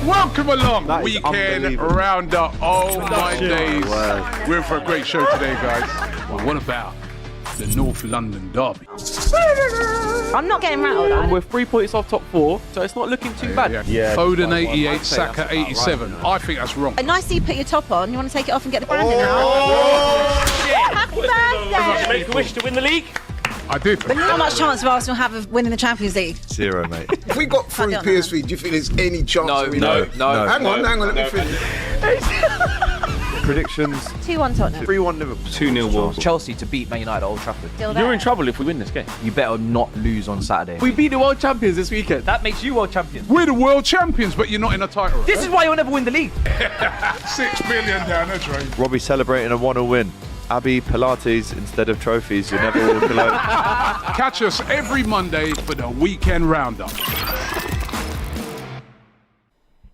Welcome along, That is weekend unbelievable. roundup. Oh my days. Wow. We're in for a great show today, guys. Well, what about the North London derby? I'm not getting rattled. And we're 3 points off top 4, so it's not looking too bad. Yeah. Foden I'd 88, say Saka that's about 87. right. I think that's wrong. Nicely put your top on. You want to take it off and get the branding out? Happy birthday! Make a wish to win the league. I did. How much chance do Arsenal have of winning the Champions League? 0, mate. If we got through I don't know. PSV, do you think there's any chance? No, that we no, know? no. Hang on, let me finish. Predictions: 2-1 Tottenham. 3-1 Liverpool. 2-0 Wolves. Chelsea to beat Man United at Old Trafford. Still there. You're in trouble if we win this game. You better not lose on Saturday. We beat the world champions this weekend. That makes you world champions. We're the world champions, but you're not in a title race. This is why you'll never win the league. 6 million down the drain. Robbie celebrating a 1-0 win. Abby, Pilates instead of trophies. You never walk alone. Catch us every Monday for the weekend roundup.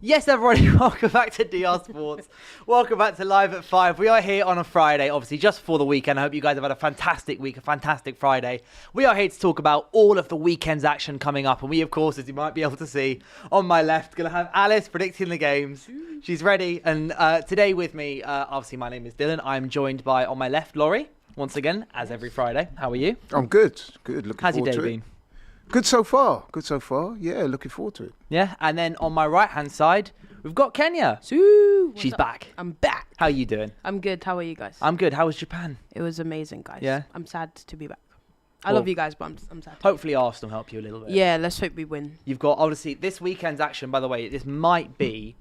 Yes, everybody, welcome back to DR Sports. Welcome back to Live at 5. We are here on a Friday, obviously just before the weekend. I hope you guys have had a fantastic week, a fantastic Friday. We are here to talk about all of the weekend's action coming up. And we, of course, as you might be able to see on my left, going to have Alice predicting the games. She's ready. And today with me, obviously, my name is Dylan. I'm joined by, on my left, Laurie, once again, as every Friday. How are you? I'm good. Looking How's your forward day to been? it. Good so far. Yeah, looking forward to it. Yeah, and then on my right-hand side, we've got Kenya. She's back. I'm back. How are you doing? I'm good. How are you guys? I'm good. How was Japan? It was amazing, guys. Yeah? I'm sad to be back. I Well, love you guys, but I'm sad. Hopefully Arsenal help you a little bit. Yeah, let's hope we win. You've got, obviously, this weekend's action, by the way, this might be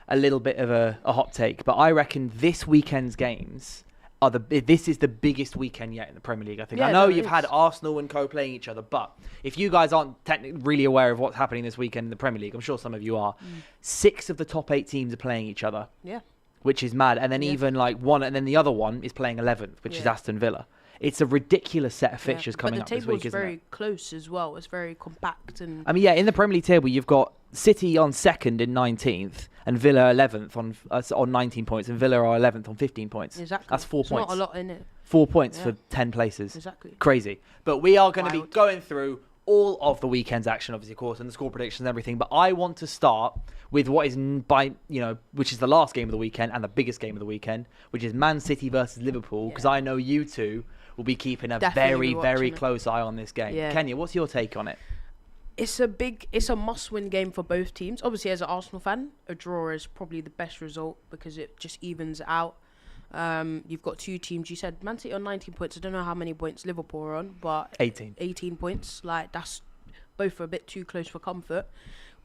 a little bit of a hot take, but I reckon this weekend's games are this is the biggest weekend yet in the Premier League, I think. Yeah, I know no, you've it had is. Arsenal and co playing each other, but if you guys aren't technically really aware of what's happening this weekend in the Premier League, I'm sure some of you are, 6 of the top 8 teams are playing each other, Yeah. which is mad. And then even like one, and then the other one is playing 11th, which is Yeah. Aston Villa. It's a ridiculous set of fixtures Yeah. coming up But the this week, table's isn't very it? close as well. It's very compact and. I mean, yeah, in the Premier League table, you've got City on 2nd in 19th and Villa 11th on 19 points, and Villa are 11th on 15 points. Exactly. That's 4 It's points. not a lot in it. 4 points Yeah. for 10 places. Exactly. Crazy. But we are going to be Wild. going through all of the weekend's action, obviously, of course, and the score predictions and everything. But I want to start with what is which is the last game of the weekend and the biggest game of the weekend, which is Man City versus Liverpool, because I know you two will be keeping a Definitely be very watching it. close eye on this game. Yeah. Kenya, what's your take on it? It's a must-win game for both teams. Obviously, as an Arsenal fan, a draw is probably the best result because it just evens it out. You've got two teams. You said Man City on 19 points. I don't know how many points Liverpool are on, but 18 points. Like, that's both are a bit too close for comfort.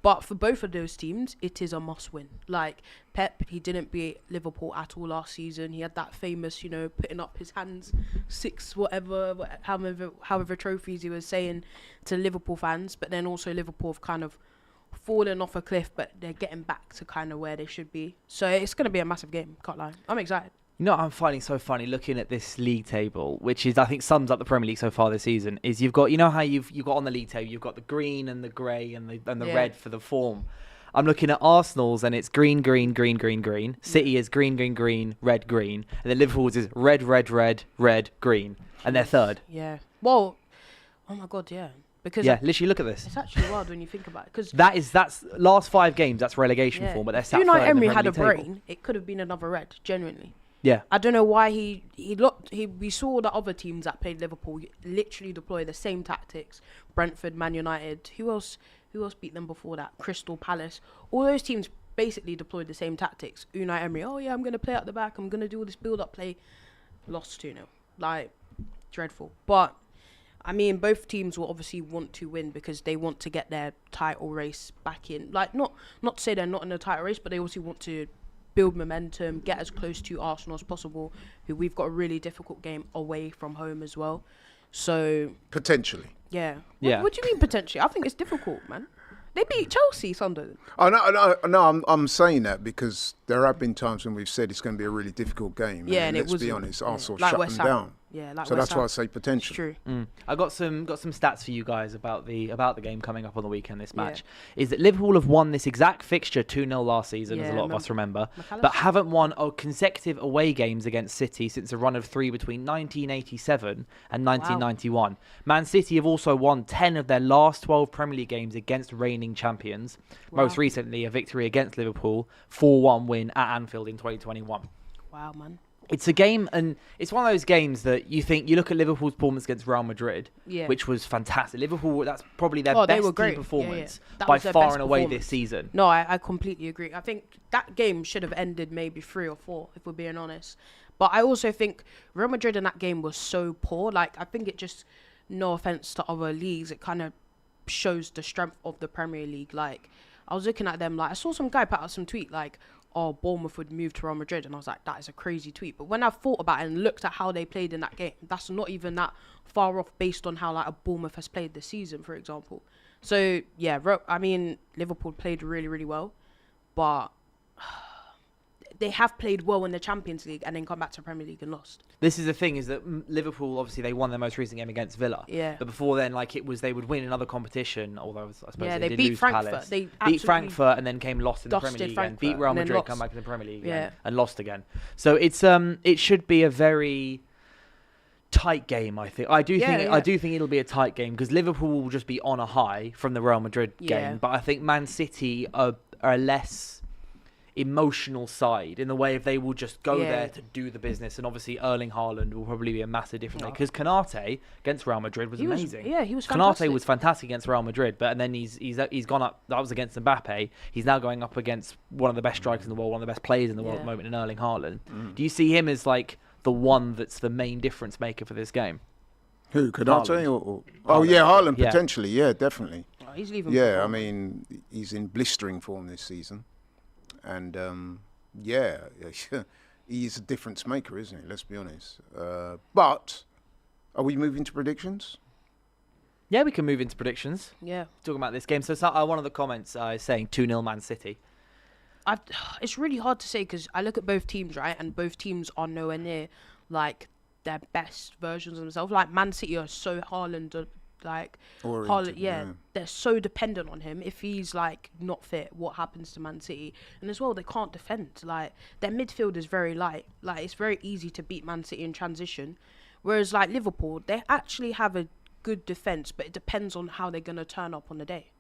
But for both of those teams, it is a must-win. Like, Pep, he didn't beat Liverpool at all last season. He had that famous, putting up his hands, 6 however trophies he was saying to Liverpool fans. But then also Liverpool have kind of fallen off a cliff, but they're getting back to kind of where they should be. So it's going to be a massive game, can't lie. I'm excited. You know what I'm finding so funny looking at this league table, which is I think sums up the Premier League so far this season, is you've got, you know how you've got on the league table, you've got the green and the grey and the Yeah. red for the form. I'm looking at Arsenal's and it's green, green, green, green, green. City is green, green, green, red, green. And then Liverpool's is red, red, red, red, green. And they're third. Yeah. Well, oh my God, yeah. Because Yeah, literally look at this. it's actually wild when you think about it. Because That's last 5 games, that's relegation form, but they're sat third Unai in the Emery Premier had a League table. brain. It could have been another red, genuinely. Yeah. I don't know why we saw the other teams that played Liverpool literally deploy the same tactics. Brentford, Man United, who else beat them before that? Crystal Palace. All those teams basically deployed the same tactics. Unai Emery, oh yeah, I'm going to play out the back. I'm going to do all this build-up play. Lost 2-0. Like, dreadful. But, I mean, both teams will obviously want to win because they want to get their title race back in. Like, not to say they're not in a title race, but they also want to build momentum, get as close to Arsenal as possible, who we've got a really difficult game away from home as well. So, Potentially. yeah. Yeah. What do you mean potentially? I think it's difficult, man. They beat Chelsea, Sunderland. Oh no, I'm saying that because there have been times when we've said it's going to be a really difficult game. Yeah, and it let's was be honest, Arsenal like shut West them Ham. down. Yeah, like So West that's why I Ham. say potential. It's true. I got some stats for you guys about the game coming up on the weekend. This match is that Liverpool have won this exact fixture 2-0 last season, as a lot of us remember, but haven't won consecutive away games against City since a run of 3 between 1987 and 1991. Wow. Man City have also won 10 of their last 12 Premier League games against reigning champions. Wow. Most recently, a victory against Liverpool, 4-1 win at Anfield in 2021. Wow, man. It's a game, and it's one of those games that you look at Liverpool's performance against Real Madrid, which was fantastic. Liverpool, that's probably their best team performance by far and away this season. No, I completely agree. I think that game should have ended maybe 3 or 4, if we're being honest. But I also think Real Madrid in that game was so poor. Like, I think it just, no offense to other leagues, it kind of shows the strength of the Premier League. Like, I was looking at them, like, I saw some guy put out some tweet, like, oh, Bournemouth would move to Real Madrid. And I was like, that is a crazy tweet. But when I thought about it and looked at how they played in that game, that's not even that far off based on how, like, a Bournemouth has played this season, for example. So, yeah, I mean, Liverpool played really, really well. But they have played well in the Champions League and then come back to Premier League and lost. This is the thing, is that Liverpool, obviously, they won their most recent game against Villa. Yeah. But before then, like, it was they would win another competition, although I suppose they did beat lose Frankfurt. Palace. They beat Frankfurt and then came lost in the Premier League and beat Real Madrid, come back to the Premier League and lost again. So it's it should be a very tight game, I think. I do think it'll be a tight game because Liverpool will just be on a high from the Real Madrid game, but I think Man City are a less emotional side in the way if they will just go there to do the business, and obviously Erling Haaland will probably be a massive difference because Kanate against Real Madrid was amazing. He was fantastic. Kanate was fantastic against Real Madrid, but and then he's gone up. That was against Mbappe. He's now going up against one of the best strikers in the world, one of the best players in the world at the moment, in Erling Haaland. Do you see him as like the one that's the main difference maker for this game? Who, Kanate or Haaland potentially, definitely. Oh, he's leaving. Yeah, I mean, he's in blistering form this season. And, he's a difference maker, isn't he? Let's be honest. But are we moving to predictions? Yeah, we can move into predictions. Yeah. Talking about this game. So one of the comments is saying 2-0 Man City. It's really hard to say because I look at both teams, right? And both teams are nowhere near, like, their best versions of themselves. Like, Man City are so Haaland... Like Haaland, they're so dependent on him. If he's like not fit, what happens to Man City? And as well, they can't defend. Like, their midfield is very light. Like, it's very easy to beat Man City in transition. Whereas like Liverpool, they actually have a good defense, but it depends on how they're gonna turn up on the day.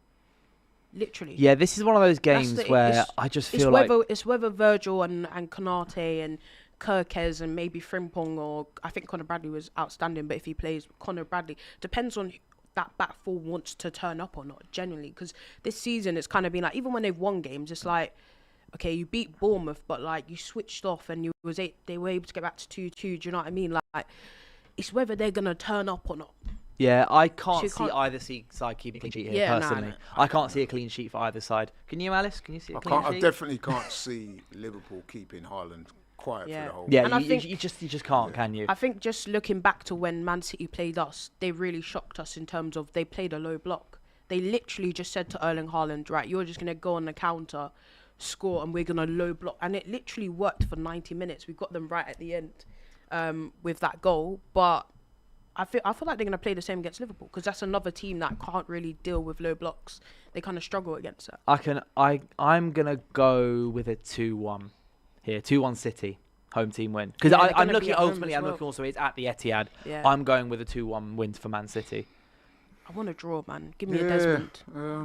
Literally. Yeah, this is one of those games where I just feel like it's whether Virgil and Konate and Kirkes and maybe Frimpong, or I think Conor Bradley was outstanding, but if he plays Conor Bradley, depends on that back four wants to turn up or not, genuinely. Because this season it's kind of been like, even when they've won games, it's like, okay, you beat Bournemouth, but like you switched off and they were able to get back to 2-2. Do you know what I mean? Like, it's whether they're gonna turn up or not. Yeah, I can't see either side keeping a clean sheet here, personally. I can't see a clean sheet for either side. Can you, Alice? Can you see a clean sheet? I definitely can't see Liverpool keeping Haaland quiet for the whole game. And I think you just can't, can you? I think just looking back to when Man City played us, they really shocked us in terms of they played a low block. They literally just said to Erling Haaland, right, you're just going to go on the counter, score, and we're going to low block. And it literally worked for 90 minutes. We got them right at the end with that goal. But I feel like they're going to play the same against Liverpool because that's another team that can't really deal with low blocks. They kind of struggle against that. I'm going to go with a 2-1 here. 2-1 City. Home team win. Because I'm looking also, it's at the Etihad. Yeah. I'm going with a 2-1 win for Man City. I want a draw, man. Give me a Desmond.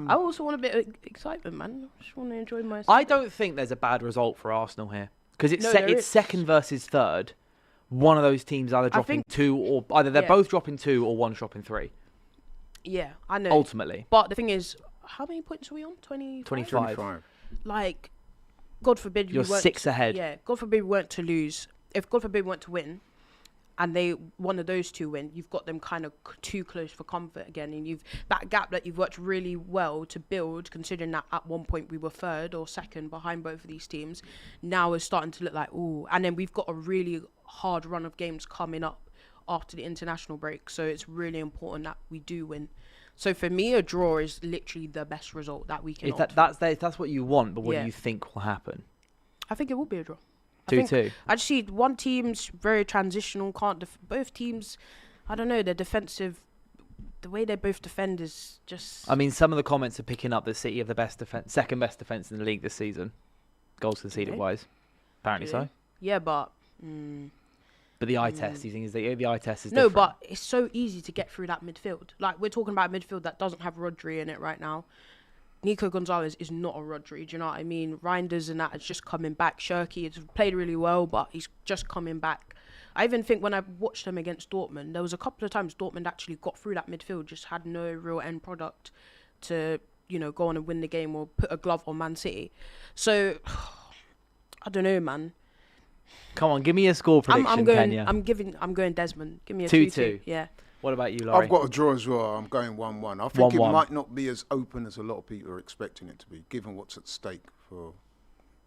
I also want a bit of excitement, man. I just want to enjoy myself. I don't think there's a bad result for Arsenal here. Because it's second versus third. One of those teams either dropping 2 or... Either they're both dropping 2 or one dropping 3. Yeah, I know. Ultimately. But the thing is, how many points are we on? 25? Like... God forbid you're 6 ahead. Yeah, God forbid we weren't to lose. If God forbid we weren't to win, and one of those two win, you've got them kind of too close for comfort again, and that gap that you've worked really well to build, considering that at one point we were third or second behind both of these teams, now is starting to look like ooh. And then we've got a really hard run of games coming up after the international break, so it's really important that we do win. So for me, a draw is literally the best result that we can. That's what you want, but what do you think will happen? I think it will be a draw. I 2-2. just see one team's very transitional. Both teams, I don't know. Their defensive, the way they both defend is just. I mean, some of the comments are picking up that City have the best defense, second best defense in the league this season, goals conceded wise. Apparently so. Yeah, but. But the eye test, you think the eye test is no, different? but it's so easy to get through that midfield. Like we're talking about a midfield that doesn't have Rodri in it right now. Nico Gonzalez is not a Rodri, do you know what I mean? Reinders and that is just coming back. Shirky has played really well, but he's just coming back. I even think when I watched them against Dortmund, there was a couple of times Dortmund actually got through that midfield, just had no real end product to, go on and win the game or put a glove on Man City. So, I don't know, man. Come on, give me a score prediction, Kenya. I'm going Desmond. Give me a 2-2. Yeah. What about you, Laurie? I've got a draw as well. I'm going 1-1. I think 1-1. it might not be as open as a lot of people are expecting it to be, given what's at stake for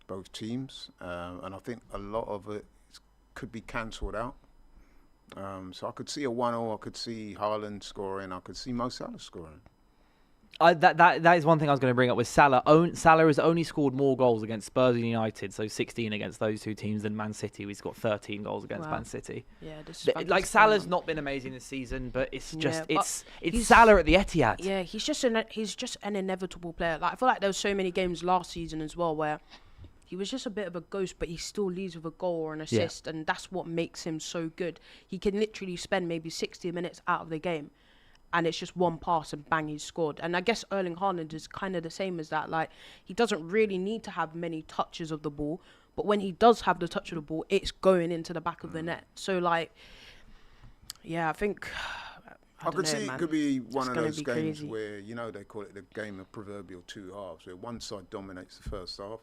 both teams. And I think a lot of it could be cancelled out. So I could see a 1-0. I could see Haaland scoring. I could see Mo Salah scoring. That is one thing I was going to bring up with Salah. Salah has only scored more goals against Spurs and United, so 16 against those two teams, than Man City. He's got 13 goals against Man City. Yeah, this is like Salah's not been amazing this season, but it's just it's he's Salah at the Etihad. Yeah, he's just an inevitable player. Like I feel like there was so many games last season as well where he was just a bit of a ghost, but he still leaves with a goal or an assist, and that's what makes him so good. He can literally spend maybe 60 minutes out of the game, and it's just one pass and bang, he's scored. And I guess Erling Haaland is kind of the same as that. Like, he doesn't really need to have many touches of the ball, but when he does have the touch of the ball, it's going into the back of the net. So, like, yeah, I think... I could see it could be one of those games crazy. where, they call it the game of proverbial two halves, where one side dominates the first half,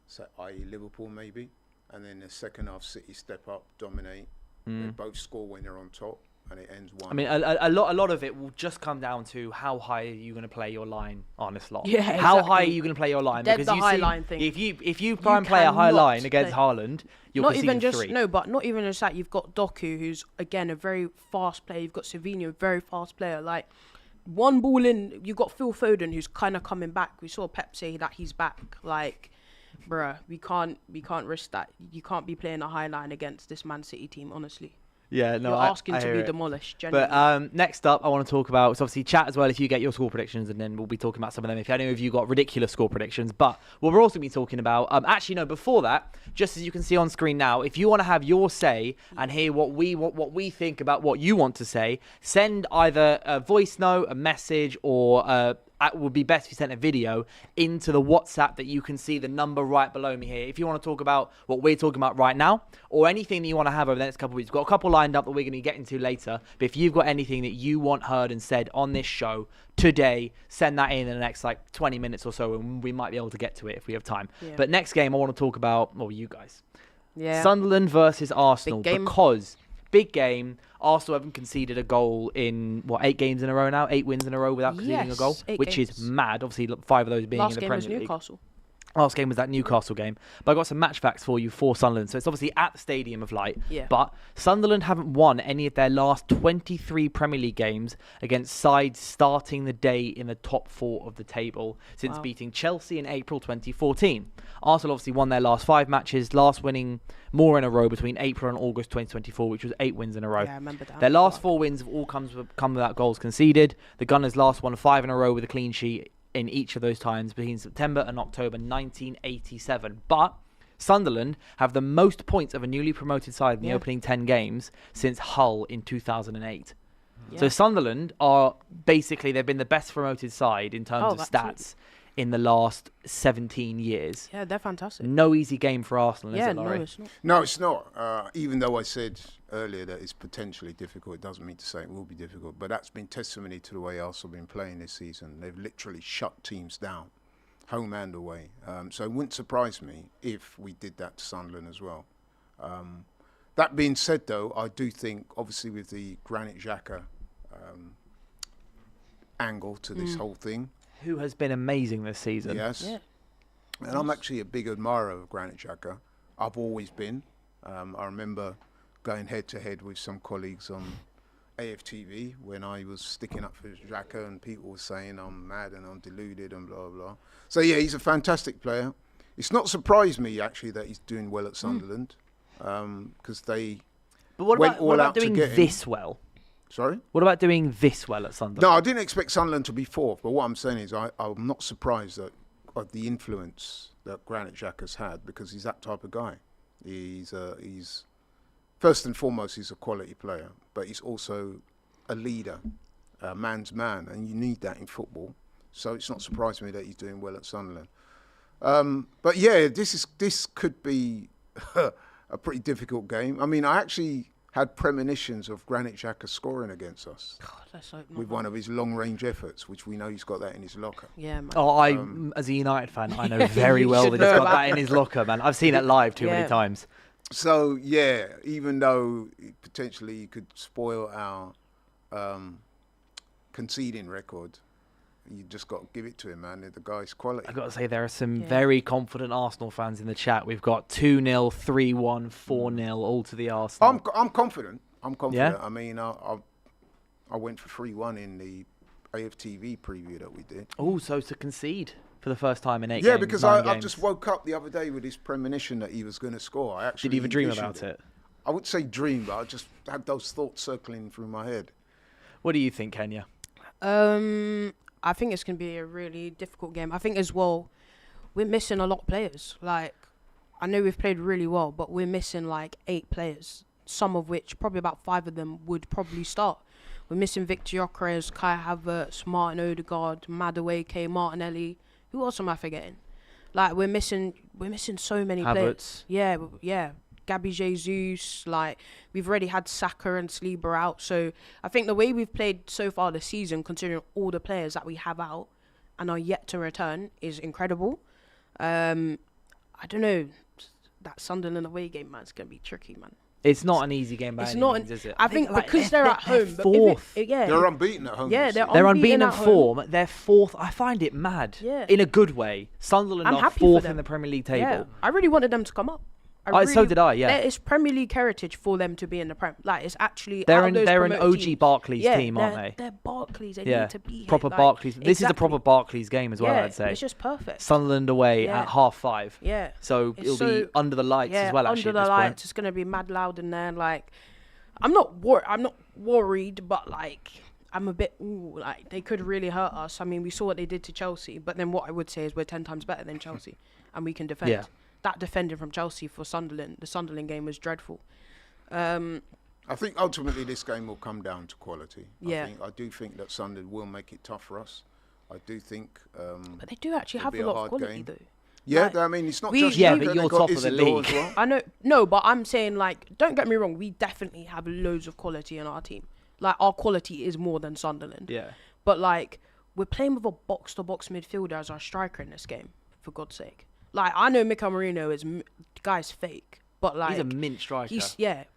so i.e. Liverpool maybe, and then the second half City step up, dominate, they both score when they're on top. And it ends 1. I mean, a lot of it will just come down to how high are you going to play your line on this lot. Yeah, How exactly. high are you going to play your line? Dead because the you high see, line thing. if you try and play a high line against Haaland, you're not conceding even just 3. no, but not even just that. You've got Doku, who's again a very fast player. You've got Savinho, a very fast player. Like one ball in, you've got Phil Foden, who's kind of coming back. We saw Pep say that he's back. Like, bruh, we can't risk that. You can't be playing a high line against this Man City team, honestly. Yeah, no, You're asking I to hear be it. demolished. Genuinely. But next up, I want to talk about, so obviously chat as well if you get your score predictions, and then we'll be talking about some of them if any of you got ridiculous score predictions. But what we're also going to be talking about, actually no, before that, just as you can see on screen now, if you want to have your say and hear what we think about what you want to say, send either a voice note, a message, or it would be best if you sent a video into the WhatsApp that you can see the number right below me here. If you want to talk about what we're talking about right now, or anything that you want to have over the next couple of weeks, we've got a couple lined up that we're going to get into later. But if you've got anything that you want heard and said on this show today, send that in the next 20 minutes or so, and we might be able to get to it if we have time. Yeah. But next game, I want to talk about, you guys. Yeah. Sunderland versus Arsenal. Big game. Because big game. Arsenal haven't conceded a goal in 8 games in a row now, 8 wins in a row without conceding a goal, which is mad. Obviously, 5 of those being in the Premier League. Last game was Newcastle. Last game was that Newcastle game. But I got some match facts for you for Sunderland. So it's obviously at the Stadium of Light. Yeah. But Sunderland haven't won any of their last 23 Premier League games against sides starting the day in the top 4 of the table since beating Chelsea in April 2014. Arsenal obviously won their last 5 matches, last winning more in a row between April and August 2024, which was 8 wins in a row. Yeah, I remember that. Their last 4 wins have all come without goals conceded. The Gunners last won 5 in a row with a clean sheet in each of those times between September and October 1987. But Sunderland have the most points of a newly promoted side in the opening 10 games since Hull in 2008. Yeah. So Sunderland are basically, they've been the best promoted side in terms of stats in the last 17 years. Yeah, they're fantastic. No easy game for Arsenal, is it, Laurie? No, it's not. No, it's not. Even though I said earlier that it's potentially difficult, it doesn't mean to say it will be difficult. But that's been testimony to the way Arsenal have been playing this season. They've literally shut teams down, home and away. So it wouldn't surprise me if we did that to Sunderland as well. That being said, though, I do think, obviously, with the Granit Xhaka angle to this whole thing, who has been amazing this season. Yes. Yeah. And I'm actually a big admirer of Granit Xhaka. I've always been. I remember going head-to-head with some colleagues on AFTV when I was sticking up for Xhaka, and people were saying I'm mad and I'm deluded and blah, blah. So, yeah, he's a fantastic player. It's not surprised me actually that he's doing well at Sunderland, because they But what went about, all what about out to doing get him. this well? Sorry? What about doing this well at Sunderland? No, I didn't expect Sunderland to be fourth, but what I'm saying is I'm not surprised of the influence that Granit Xhaka's had, because he's that type of guy. He's first and foremost, he's a quality player, but he's also a leader, a man's man, and you need that in football. So it's not surprising me that he's doing well at Sunderland. But yeah, this could be a pretty difficult game. I mean, I actually had premonitions of Granit Xhaka scoring against us God, let's hope not. with one of his long-range efforts, which we know he's got that in his locker. Yeah, man. Oh, as a United fan, I know very You well should that he's know got about that in his locker, man. I've seen it live too many Yeah. times. So yeah, even though potentially he could spoil our conceding record, you just got to give it to him, man. The guy's quality. I've got to say, there are some Yeah. very confident Arsenal fans in the chat. We've got 2-0, 3-1, 4-0, all to the Arsenal. I'm confident. I'm confident. Yeah? I mean, I went for 3-1 in the AFTV preview that we did. Oh, so to concede for the first time in 8 Yeah, games. because 9 I games. just woke up the other day with this premonition that he was going to score. I actually Did you even dream envisioned about it? I would say dream, but I just had those thoughts circling through my head. What do you think, Kenya? I think it's going to be a really difficult game. I think as well, we're missing a lot of players. Like, I know we've played really well, but we're missing like 8 players, some of which, probably about 5 of them, would probably start. We're missing Victor Gyökeres, Kai Havertz, Martin Odegaard, Madueke, Martinelli. Who else am I forgetting? Like, we're missing so many players. Havertz. Yeah. Gabby Jesus, like, we've already had Saka and Saliba out. So I think the way we've played so far this season, considering all the players that we have out and are yet to return, is incredible. I don't know. That Sunderland away game, man, it's going to be tricky, man. It's not an easy game by It's any not. means, is it? I think like, because they're at home. but if fourth. They're unbeaten at home. Yeah, this they're season. They're unbeaten unbeaten in at home. form. They're fourth. I find it mad. Yeah. In a good way. Sunderland I'm are happy for fourth them. in the Premier League table. Yeah, I really wanted them to come up. So did I, yeah. It's Premier League heritage for them to be in the Prem. Like, it's actually They're out an of those OG promoted teams. Barclays Yeah, team, aren't they? They're Barclays. They Yeah, need to be here. proper like, Barclays. This is a proper exactly. Barclays game as well, Yeah, I'd say. it's just perfect. Sunderland away Yeah. at 5:30. Yeah. So It's it'll be so- under the lights Yeah, as well, under actually, the at this lights, point. it's gonna be mad loud in there. Like, I'm not worried, but like, I'm a bit like they could really hurt us. I mean, we saw what they did to Chelsea, but then what I would say is we're 10 times better than Chelsea, and we can defend. Yeah. That defending from Chelsea for Sunderland, the Sunderland game was dreadful. I think ultimately this game will come down to quality. Yeah. I do think that Sunderland will make it tough for us. I do think. But they do actually It'll have be a a lot of hard quality game. though. Yeah, Like, I mean, it's not we- just Yeah, you, but they've you're got top of the Isidore league. as well. I know, no, but I'm saying, like, don't get me wrong, we definitely have loads of quality in our team. Like, our quality is more than Sunderland. Yeah. But, like, we're playing with a box-to-box midfielder as our striker in this game, for God's sake. Like, I know Mikel Merino the guy's fake, but, like... He's a mint striker.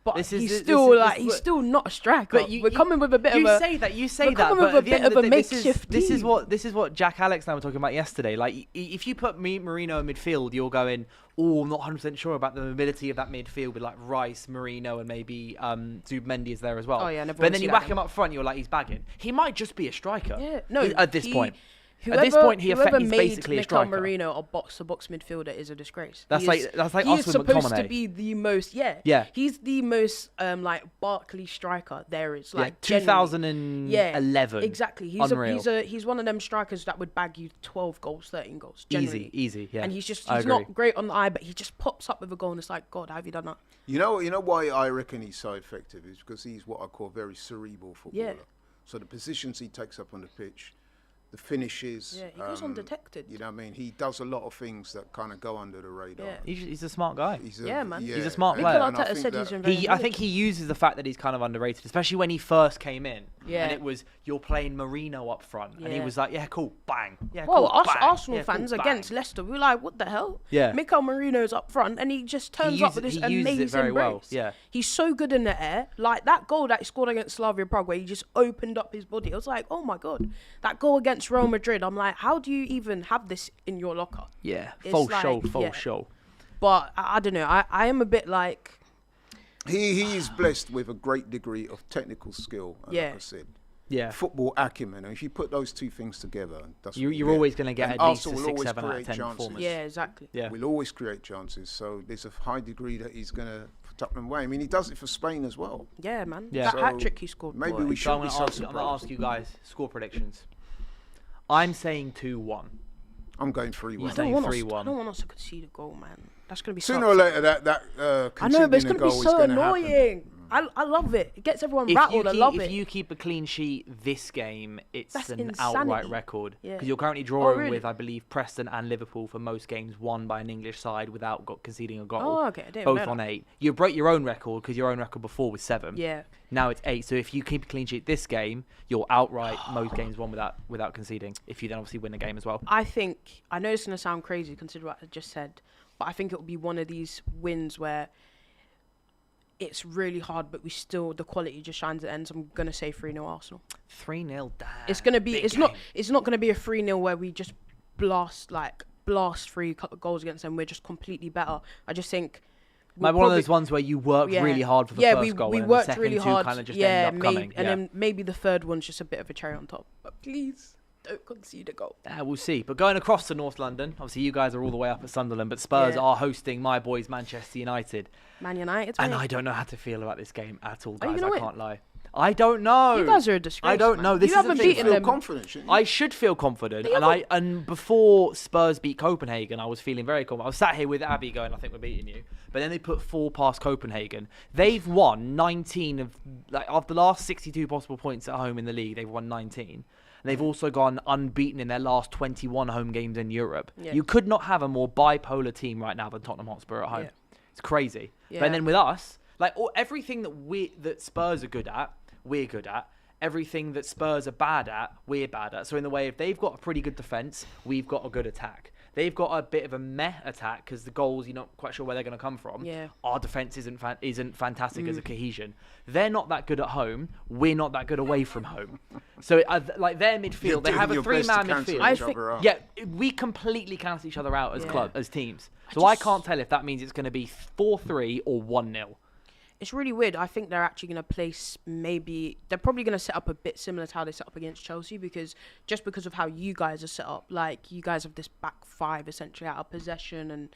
But This is- he's this still, is- like, this- he's still not a striker. But we're coming with a bit of a... You say we're that, coming but with a at the bit end of the a day, makeshift this is team. what Jack Alex and I were talking about yesterday. Like, if you put Marino in midfield, you're going, oh, I'm not 100% sure about the mobility of that midfield with like Rice, Marino, and maybe Zubmendi is there as well. Oh, yeah, I never but wanna then see you that whack game. him up front, you're like, he's bagging. He might just be a striker. Yeah, no. At this point. Whoever, At this point, he's whoever made basically a Mikel striker. Marino a box-to-box midfielder is a disgrace. That's He like he us is with supposed to McTominay. be the most. Yeah. He's the most like Barkley striker there is. Yeah, Like genuinely. 2011. Exactly. Unreal. He's one of them strikers that would bag you 12 goals, 13 goals. Generally. Easy, yeah. And he's I agree. not great on the eye, but he just pops up with a goal, and it's like, God, how have you done that? You know why I reckon he's so effective is because he's what I call a very cerebral footballer. Yeah. So the positions he takes up on the pitch, the finishes. Yeah, he goes undetected. You know what I mean? He does a lot of things that kind of go under the radar. Yeah. He's a smart guy. Yeah, man. He's a smart and- player. and I Arteta think said that- he's very I think he uses the fact that he's kind of underrated, especially when he first came in. Yeah. And it was, you're playing Marino up front. And he Yeah. was like, yeah, cool, bang. Yeah, Well, cool, us bang. Arsenal Yeah, cool, fans bang. against Leicester, we were like, what the hell? Yeah. Mikel Marino's up front, and he just turns up with this he amazing uses it very well. brace. Yeah. He's so good in the air. Like, that goal that he scored against Slavia Prague, where he just opened up his body. I was like, oh, my God. That goal against Real Madrid, I'm like, how do you even have this in your locker? Yeah, It's full like- show, full yeah. show. But I don't know. I am a bit like... He is blessed with a great degree of technical skill, Yeah. like I said. football acumen. And if you put those two things together, that's what You're we always going to get And at least a Arsenal will 6, always 7 out of create 10 chances. performance. Yeah, exactly. Yeah. We'll always create chances. So there's a high degree that he's going to tuck them away. I mean, he does it for Spain as well. Yeah, man. Yeah. That So hat trick he scored. maybe boy. we So should be so I'm going to surprised. ask you guys score predictions. I'm saying 2-1. I'm going 3-1. You're I saying don't want us- 3-1. I don't want us to concede a goal, man. That's going to be Sooner so or later, that I know, but it's conceding a going to be goal is so going to happen. annoying. I love it. It gets everyone rattled. I love it. If you keep a clean sheet this game, it's That's an insanity. outright record. Yeah. Because you're currently drawing really? with, I believe, Preston and Liverpool for most games won by an English side without conceding a goal. Oh, okay. I didn't Both know on that. 8. You broke your own record because your own record before was 7. Yeah. Now it's 8. So if you keep a clean sheet this game, you're outright most games won without conceding. If you then obviously win the game as well. I think, I know it's going to sound crazy considering what I just said, but I think it will be one of these wins where it's really hard, but the quality just shines at the end. So I'm going to say 3-0 Arsenal. 3-0 down. It's going to be, Big it's game. not going to be a 3-0 where we just blast 3 goals against them. We're just completely better. I just think. Like one of those ones where you worked really hard for the first goal, we and worked the second really two hard. kind of just Yeah, ended up coming. and then maybe the third one's just a bit of a cherry on top. But please don't concede a goal. We'll see. But going across to North London, obviously you guys are all the way up at Sunderland, but Spurs Yeah. are hosting my boys Manchester United. Man United. And mate. I don't know how to feel about this game at all, Are you guys. gonna I win? can't lie. I don't know. You guys are a disgrace. I don't man. know. This you is the haven't thing. beaten Feel them. confident, shouldn't you? I should feel confident, Yeah, and before Spurs beat Copenhagen, I was feeling very confident. I was sat here with Abby going, "I think we're beating you," but then they put 4 past Copenhagen. They've won 19 of the last 62 possible points at home in the league. They've won 19. And they've also gone unbeaten in their last 21 home games in Europe. Yeah. You could not have a more bipolar team right now than Tottenham Hotspur at home. Yeah. It's crazy. Yeah. But then with us, everything that Spurs are good at, we're good at. Everything that Spurs are bad at, we're bad at. So in the way, if they've got a pretty good defence, we've got a good attack. They've got a bit of a meh attack because the goals, you're not quite sure where they're going to come from. Yeah. Our defence isn't fantastic as a cohesion. They're not that good at home. We're not that good away from home. So their midfield, they have a 3-man midfield. I think- Yeah, we completely cancel each other out as teams. So I can't tell if that means it's going to be 4-3 or 1-0. It's really weird. I think they're actually going to place they're probably going to set up a bit similar to how they set up against Chelsea because of how you guys are set up. Like, you guys have this back 5 essentially out of possession and,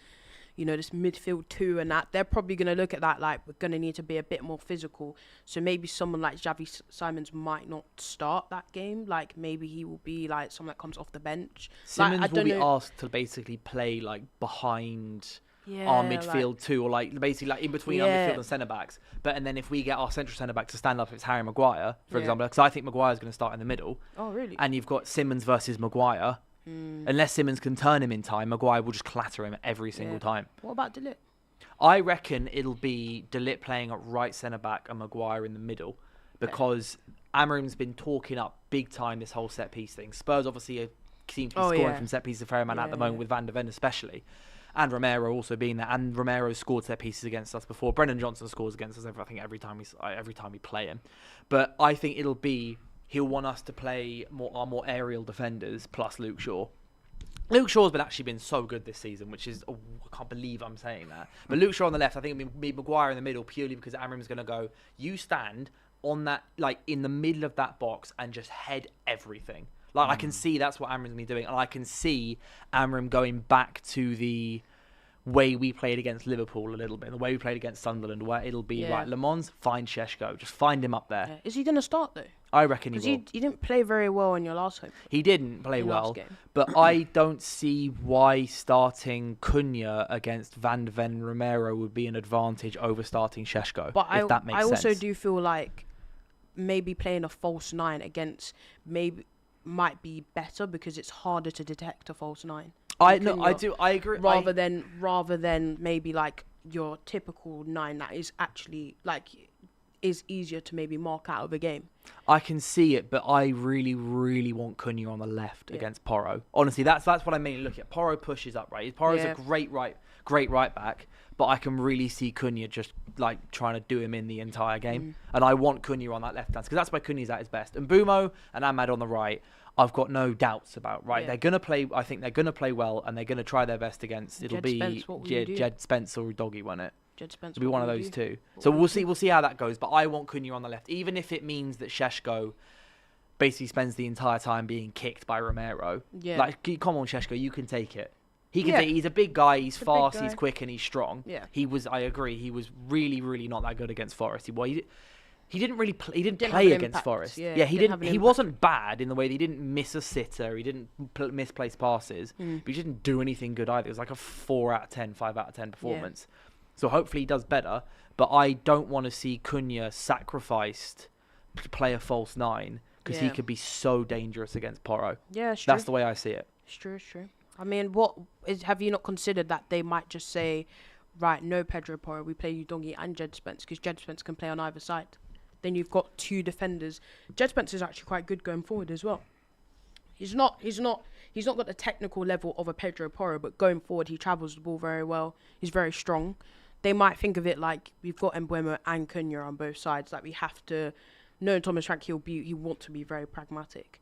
this midfield 2 and that. They're probably going to look at that like, we're going to need to be a bit more physical. So maybe someone like Xavi Simons might not start that game. Like, maybe he will be like someone that comes off the bench. Simmons will be asked to basically play like behind our midfield too, or basically in between our midfield and centre backs. And then if we get our central centre back to stand up, it's Harry Maguire, for example, because I think Maguire's going to start in the middle. Oh, really? And you've got Simmons versus Maguire. Unless Simmons can turn him in time, Maguire will just clatter him every single time. What about De Ligt? I reckon it'll be De Ligt playing at right centre back and Maguire in the middle, because Amorim's been talking up big time this whole set piece thing. Spurs obviously seem to be scoring from set pieces a fair amount at the moment with Van der Ven especially. And Romero also being there, and Romero scored set pieces against us before. Brendan Johnson scores against us, I think, every time we play him. But I think he'll want us to play our more aerial defenders plus Luke Shaw. Luke Shaw's actually been so good this season, which is I can't believe I'm saying that. But Luke Shaw on the left, I think it'll be Maguire in the middle purely because Amorim's going to go, you stand on that, in the middle of that box and just head everything. I can see that's what Amorim's going to be doing, and I can see Amorim going back to the way we played against Liverpool a little bit, the way we played against Sunderland, where it'll be, right, Le Mans, find Šeško. Just find him up there. Yeah. Is he going to start, though? I reckon he will. Because he didn't play very well in your last home. He didn't play In last well, game. but I don't see why starting Cunha against Van de Ven Romero would be an advantage over starting Šeško, But if that makes I also sense. do feel like maybe playing a false 9 against might be better because it's harder to detect a false 9. I agree. Rather than maybe like your typical 9 that is actually is easier to maybe mark out of a game. I can see it, but I really, really want Cunha on the left against Porro. Honestly, that's what I mean. Look at Porro pushes up, right? Porro's a great right back, but I can really see Cunha just trying to do him in the entire game. And I want Cunha on that left hand because that's where Cunha's at his best. And Bumo and Ahmad on the right, I've got no doubts about. Right, they're gonna play. I think they're gonna play well, and they're gonna try their best against. It'll be Jed Spence or Doggy, won't it? Jed Spence. It'll be one of those two. So we'll see how that goes. But I want Cunha on the left, even if it means that Šeško basically spends the entire time being kicked by Romero. Yeah. Like, come on, Šeško, you can take it. He can Yeah. take. He's a big guy. He's a big fast. guy. He's quick, and he's strong. Yeah. I agree. He was really, really not that good against Forest. He didn't really play. He didn't Didn't play have an against impact. Forest. Yeah, He didn't have an He impact. wasn't bad in the way that he didn't miss a sitter. He didn't misplace passes. But he didn't do anything good either. It was like a 4 out of 10, 5 out of 10 performance. So hopefully he does better. But I don't want to see Cunha sacrificed to play a false 9 because he Yeah. could be so dangerous against Porro. Yeah, it's true. That's the way I see it. It's true. It's true. I mean, have you not considered that they might just say, right, no Pedro Porro, we play Udongi and Jed Spence because Jed Spence can play on either side. Then you've got 2 defenders. Jed Spence is actually quite good going forward as well. He's not got the technical level of a Pedro Porro, but going forward he travels the ball very well. He's very strong. They might think of it like we've got Mbeumo and Cunha on both sides. Like we have to. No, Thomas Frank, he want to be very pragmatic.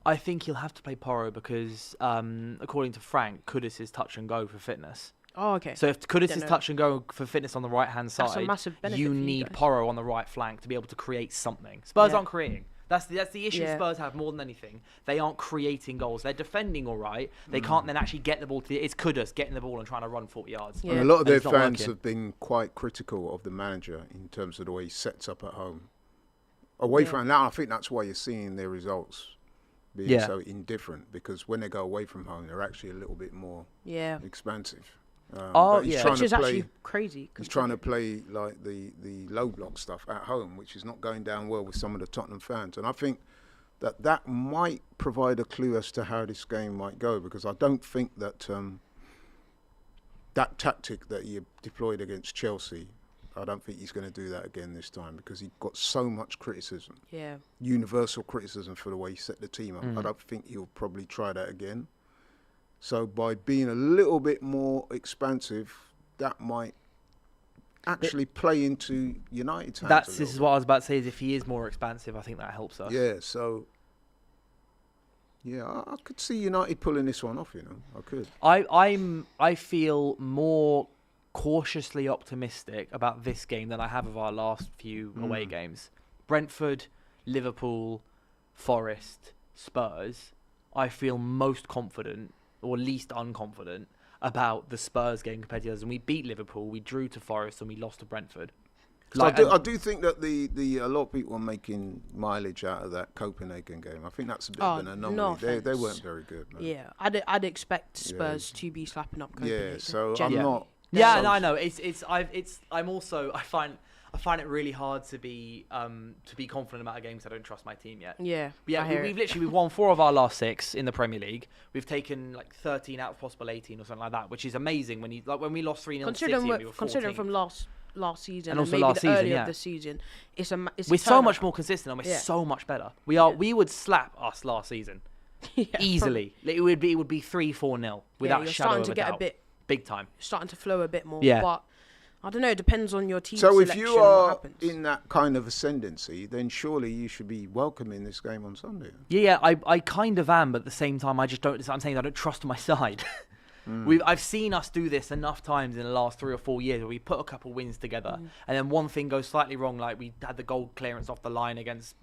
I think he'll have to play Porro because, according to Frank, Kudus is touch and go for fitness. Oh, okay. So if Kudus Don't is know. touch and go for fitness on the right-hand That's a side, massive benefit you for you need guys. Porro on the right flank to be able to create something. Spurs Yeah. aren't creating. That's the issue Yeah. Spurs have more than anything. They aren't creating goals. They're defending all right. They can't then actually get the ball to it's Kudus getting the ball and trying to run 40 yards. Yeah. And a lot of And their it's not fans working. have been quite critical of the manager in terms of the way he sets up at home. Away from now, I think that's why you're seeing their results being so indifferent, because when they go away from home, they're actually a little bit more expansive. But he's trying Which to is play, actually crazy. He's trying to play like the low block stuff at home, which is not going down well with some of the Tottenham fans. And I think that might provide a clue as to how this game might go, because I don't think that that tactic that he deployed against Chelsea, I don't think he's going to do that again this time, because he got so much criticism, universal criticism for the way he set the team up. I don't think he'll probably try that again. So by being a little bit more expansive, that might actually play into United's hands. This is what I was about to say. Is if he is more expansive, I think that helps us. Yeah. So yeah, I could see United pulling this one off. I could. I feel more cautiously optimistic about this game than I have of our last few away games. Brentford, Liverpool, Forest, Spurs. I feel most confident, or least unconfident, about the Spurs game compared to the others. And we beat Liverpool, we drew to Forest, and we lost to Brentford. I do think that a lot of people are making mileage out of that Copenhagen game. I think that's a bit of an anomaly. No they offense. weren't very good, man. Yeah, I'd expect Spurs to be slapping up Copenhagen. Yeah, so Genuinely. I'm not. Yeah, so- and I know I find it really hard to be confident about a game because I don't trust my team yet. Yeah, But yeah, I hear we've won 4 of our last 6 in the Premier League. We've taken like 13 out of possible 18 or something like that, which is amazing. When we lost 3-0 to City, we were 14th. Considering from last season And also maybe last the season, early yeah. of the season, it's We're so much turnaround. more consistent and we're Yeah. so much better. We would slap us last season Yeah, easily. It would be 3-4-0 without you're a shadow starting of to a get doubt. a bit Big time. starting to flow a bit more. Yeah. But I don't know. It depends on your team So if selection you and what are happens. in that kind of ascendancy, then surely you should be welcoming this game on Sunday. Yeah, I kind of am, but at the same time, I just don't. I'm saying I don't trust my side. I've seen us do this enough times in the last 3 or 4 years where we put a couple wins together and then one thing goes slightly wrong, like we had the goal clearance off the line against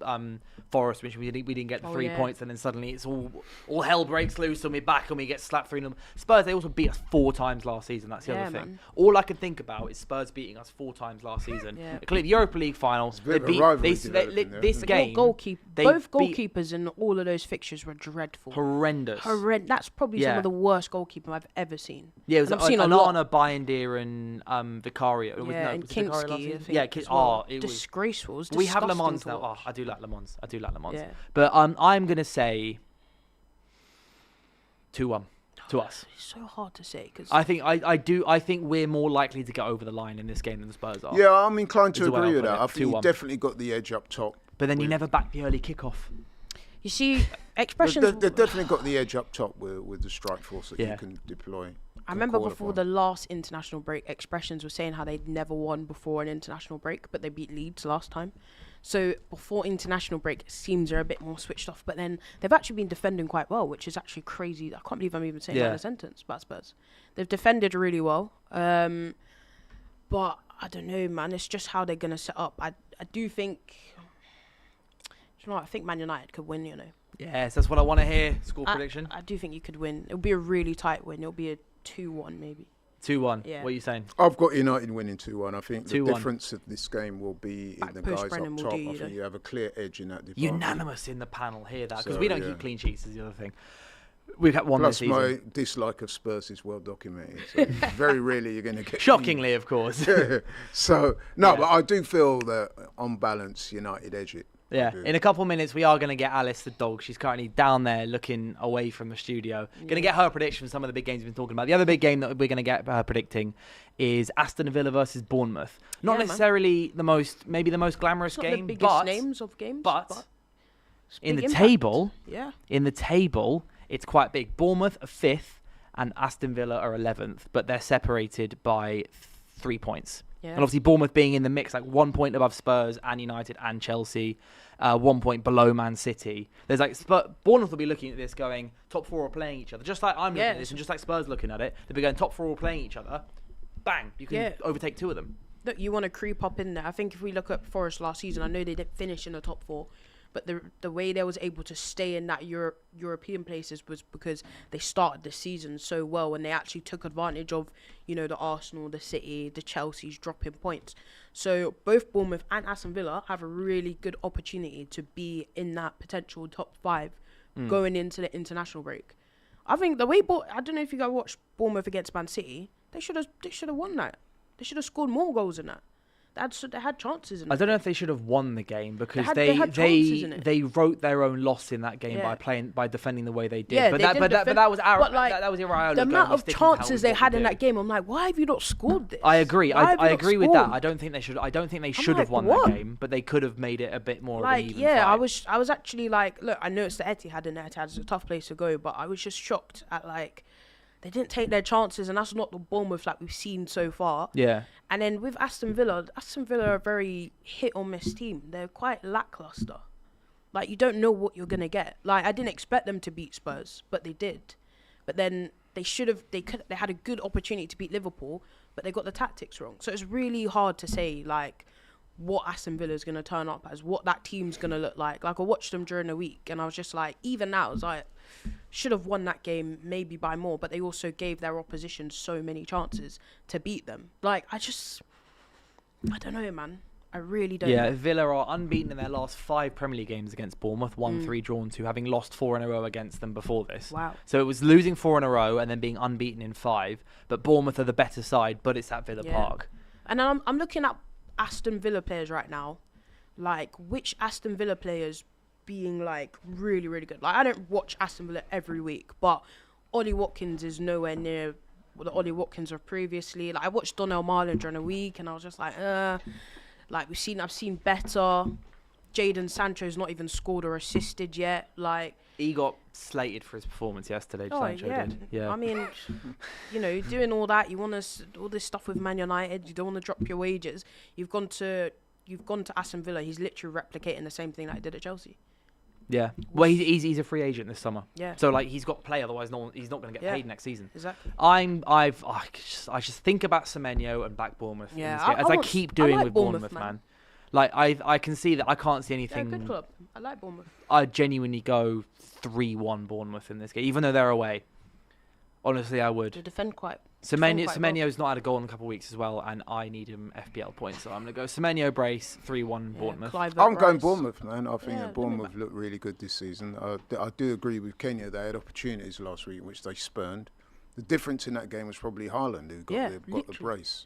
Forest, which we didn't get the 3 points, and then suddenly it's all hell breaks loose and we're back and we get slapped 3-0. Spurs, they also beat us 4 times last season. That's the other thing. Man. All I can think about is Spurs beating us 4 times last season. Yeah. Clearly, the Europa League final. a bit of a rivalry developing there, This isn't it? game, Both they beat- goalkeepers in all of those fixtures were dreadful. horrendous. That's probably some Yeah. of the worst goalkeeping I've ever seen. Yeah, it was And I've seen a lot lot. on Binder and Vicario. Yeah, and was it Vicario last Kinski, I season? think. Yeah, as well. it was. Disgraceful. It was We have Le disgusting Mans to now. watch. I do like Le Mans. Yeah. But I'm gonna say 2-1 to us. It's so hard to say because I think we're more likely to get over the line in this game than the Spurs are. Yeah, I'm inclined to Is the way agree I'll with put that. it. I think you 2-1. definitely got the edge up top. But then you with- never back the early kickoff. you see expressions. They've definitely got the edge up top with the strike force that Yeah. you can deploy. I remember before the last international break, expressions were saying how they'd never won before an international break, but they beat Leeds last time. So before international break, it seems they're a bit more switched off. But then they've actually been defending quite well, which is actually crazy. I can't believe I'm even saying that in a sentence about Spurs. They've defended really well. But I don't know, man. It's just how they're going to set up. I do think... you know what? I think Man United could win, you know. Yes, that's what I want to hear. Score prediction? I do think you could win. It'll be a really tight win. It'll be a 2-1 maybe. 2-1. Yeah. What are you saying? I've got United winning 2-1. I think the 2-1. difference of this game will be in the Back post guys Brennan up will top. do I you, think though. you have a clear edge in that department. Unanimous in the panel. Hear that. Because So, we don't yeah. keep clean sheets, is the other thing. We've got one Plus, this season. my dislike of Spurs is well documented. So very rarely you're going to get. Shockingly, of course. So, no, but I do feel that on balance, United edge it. I Yeah, do. in a couple of minutes, we are going to get Alice the dog. She's currently down there looking away from the studio. Going to get her prediction for some of the big games we've been talking about. The other big game that we're going to get her predicting is Aston Villa versus Bournemouth. Not Yeah, man. necessarily the most glamorous It's not game, the biggest but names of games. but it's in the big impact. table, it's quite big. Bournemouth are 5th and Aston Villa are 11th, but they're separated by 3 points. Yeah. And obviously Bournemouth being in the mix, like 1 point above Spurs and United and Chelsea, 1 point below Man City. There's like Bournemouth will be looking at this going, top 4 are playing each other. Just like I'm looking at this and just like Spurs looking at it, they'll be going, top 4 are playing each other. Bang, you can overtake 2 of them. Look, you want to creep up in there. I think if we look at Forest last season, I know they didn't finish in the top 4, but the way they was able to stay in that European places was because they started the season so well and they actually took advantage of, the Arsenal, the City, the Chelsea's dropping points. So both Bournemouth and Aston Villa have a really good opportunity to be in that potential top 5 going into the international break. I think the way I don't know if you guys watched Bournemouth against Man City, they should have won that. They should have scored more goals than that. They had chances in it. I don't know if they should have won the game because they had chances in it. they wrote their own loss in that game Yeah. by defending the way they did. Yeah, but they that did but defend- that was but, like, that was Iraola The going, amount "We're of sticking to how chances we they had in do." that game, I'm like, why have you not scored this? I agree. Why have you I not agree with that. scored? I don't think they should I'm have like, won what? that game, but they could have made it a bit more of an Like, even yeah, fight. I was actually like, look, I know it's the Etihad and the Etihad's a tough place to go, but I was just shocked at like they didn't take their chances, and that's not the Bournemouth like we've seen so far. Yeah. And then with Aston Villa are a very hit or miss team. They're quite lackluster. Like, you don't know what you're gonna get. Like, I didn't expect them to beat Spurs, but they did. But then they had a good opportunity to beat Liverpool, but they got the tactics wrong. So it's really hard to say like what Aston Villa is gonna turn up as, what that team's gonna look like. Like, I watched them during the week, and I was just like, even now, I was like, should have won that game maybe by more, but they also gave their opposition so many chances to beat them. Like, I don't know, man. I really don't Yeah, know. Villa are unbeaten in their last 5 Premier League games against Bournemouth, 1-3 drawn 2, having lost 4 in a row against them before this. Wow. So it was losing 4 in a row and then being unbeaten in 5. But Bournemouth are the better side, but it's at Villa Yeah. Park. And I'm looking at Aston Villa players right now, like which Aston Villa players being like really, really good. Like, I don't watch Aston Villa every week, but Ollie Watkins is nowhere near the Ollie Watkins of previously. Like, I watched Donnell Marlin during a week, and I was just like, like I've seen better. Jadon Sancho's not even scored or assisted yet. Like, He got slated for his performance yesterday, Sancho did. Yeah. I mean, doing all that, you want all this stuff with Man United. You don't want to drop your wages. You've gone to Aston Villa. He's literally replicating the same thing that he did at Chelsea. Yeah. Well, he's a free agent this summer. Yeah. So like he's got to play, otherwise he's not going to get Yeah. paid next season. Exactly. I just think about Semenyo and Black Bournemouth. in Yeah, this game, as I keep doing like with Bournemouth, man. Like I can see that I can't see They're a anything. good club. I like Bournemouth. I genuinely go 3-1 Bournemouth in this game, even though they're away. Honestly, I They would. defend quite. Semenyo's not had a goal in a couple of weeks as well, and I need him FPL points, so I'm going to go Semenyo brace 3-1 Bournemouth. I'm going Bournemouth, man. I think that Bournemouth looked really good this season. I do agree with Kenya. They had opportunities last week, which they spurned. The difference in that game was probably Haaland, who got the brace.